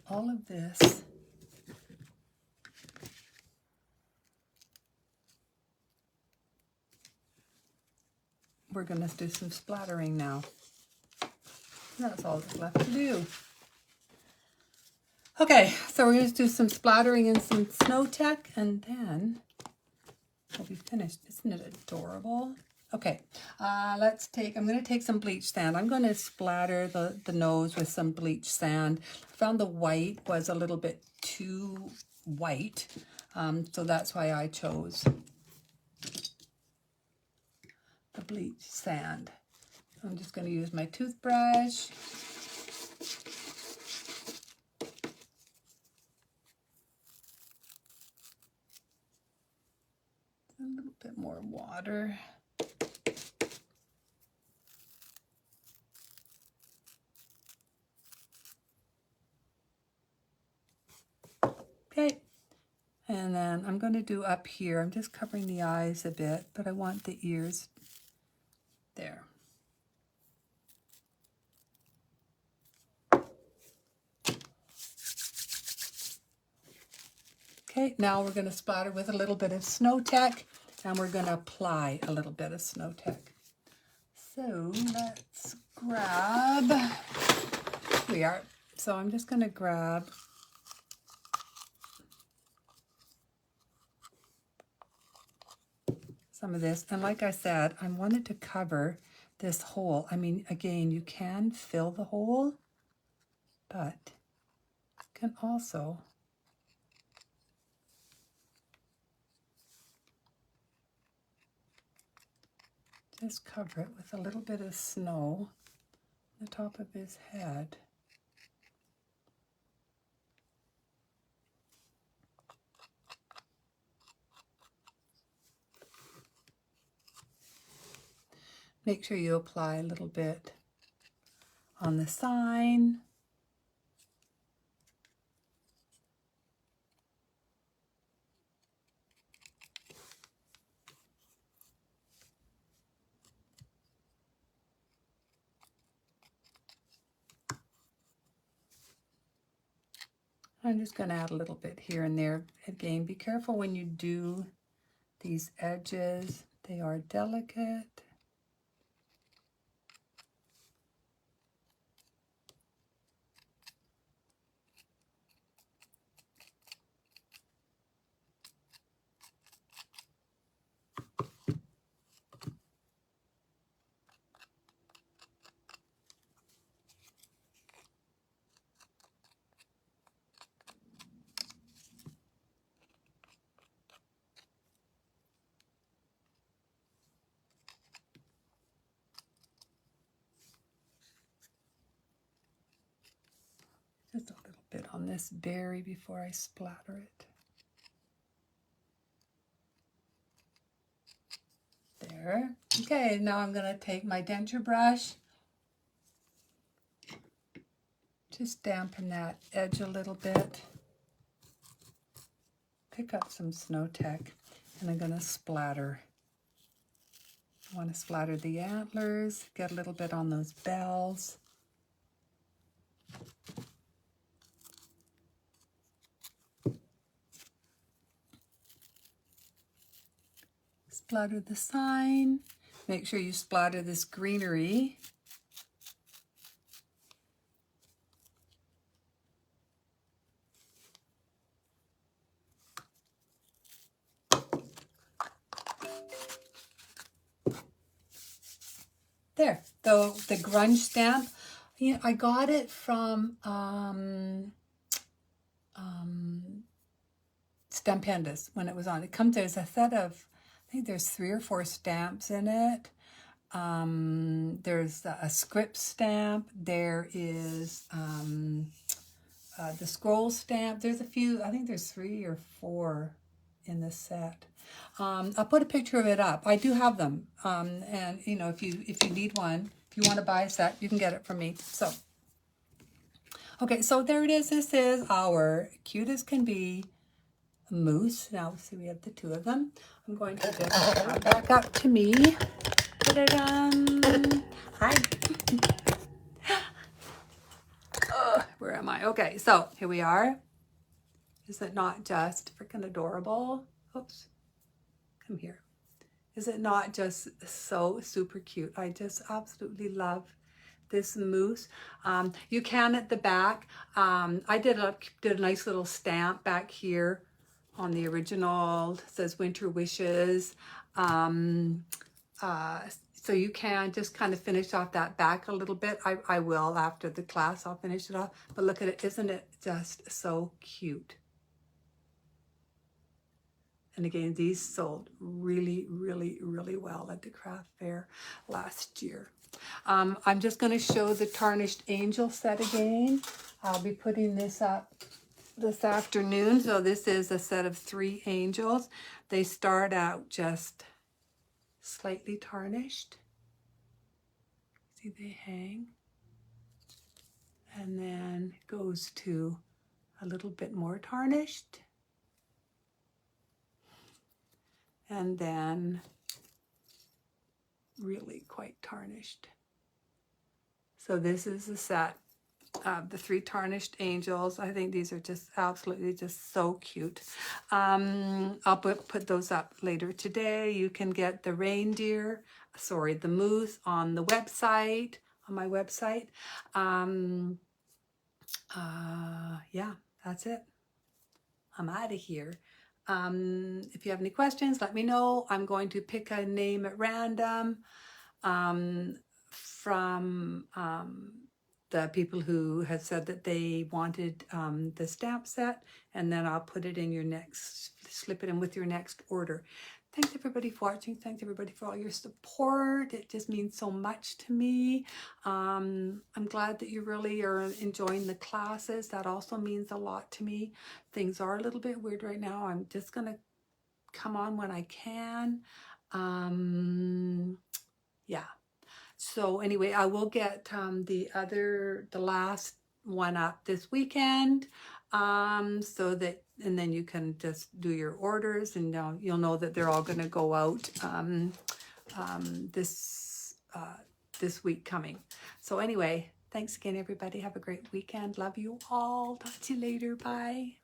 Speaker 1: all of this we're going to do some splattering now. That's all that's left to do. Okay, so we're going to do some splattering and some snow tech, and then we'll be finished. Isn't it adorable? Okay, I'm going to take some bleach sand. I'm going to splatter the nose with some bleach sand. I found the white was a little bit too white, so that's why I chose the bleach sand. I'm just going to use my toothbrush. A little bit more water. Okay, and then I'm going to do up here. I'm just covering the eyes a bit, but I want the ears there. Okay, now we're going to splatter with a little bit of Snow Tech, and we're going to apply a little bit of Snow Tech. So let's grab, here we are. So I'm just going to grab some of this. And like I said, I wanted to cover this hole. I mean, again, you can fill the hole, but you can also just cover it with a little bit of snow on the top of his head. Make sure you apply a little bit on the sign. I'm just going to add a little bit here and there. Again, be careful when you do these edges. They are delicate. Just a little bit on this berry before I splatter it. There. Okay, now I'm going to take my denture brush. Just dampen that edge a little bit. Pick up some Snow Tech, and I'm going to splatter. I want to splatter the antlers, get a little bit on those bells. Splatter the sign. Make sure you splatter this greenery. There, the grunge stamp, you know, I got it from Stampendas when it was on. It comes, there's a set of, I think there's 3 or 4 stamps in it. There's a script stamp. There is the scroll stamp. There's a few, I think there's 3 or 4 in this set. I'll put a picture of it up. I do have them. And you know, if you need one, if you want to buy a set, you can get it from me. So, okay, so there it is. This is our cute as can be moose. Now, see, we have the 2 of them. I'm going to just come back up to me. Hi. Where am I? Okay, so here we are. Is it not just freaking adorable? Oops. Come here. Is it not just so super cute? I just absolutely love this mousse. You can at the back. I did a nice little stamp back here on the original. It says Winter Wishes. So you can just kind of finish off that back a little bit. I will after the class. I'll finish it off. But look at it. Isn't it just so cute? And again, these sold really, really, really well at the craft fair last year. I'm just going to show the Tarnished Angel set again. I'll be putting this up this afternoon. So this is a set of 3 angels. They start out just slightly tarnished. See, they hang. And then it goes to a little bit more tarnished. And then really quite tarnished. So this is the set of the 3 Tarnished Angels. I think these are just absolutely just so cute. I'll put those up later today. You can get the the mousse on the website, on my website. Yeah, that's it. I'm out of here. If you have any questions, let me know. I'm going to pick a name at random from the people who have said that they wanted the stamp set, and then I'll put it in your next, slip it in with your next order. Thanks everybody for watching. Thanks everybody for all your support. It just means so much to me. I'm glad that you really are enjoying the classes. That also means a lot to me. Things are a little bit weird right now. I'm just going to come on when I can. Yeah. So anyway, I will get the last one up this weekend. So that, and then you can just do your orders, and you'll know that they're all going to go out this week coming. So anyway, thanks again, everybody. Have a great weekend. Love you all. Talk to you later. Bye.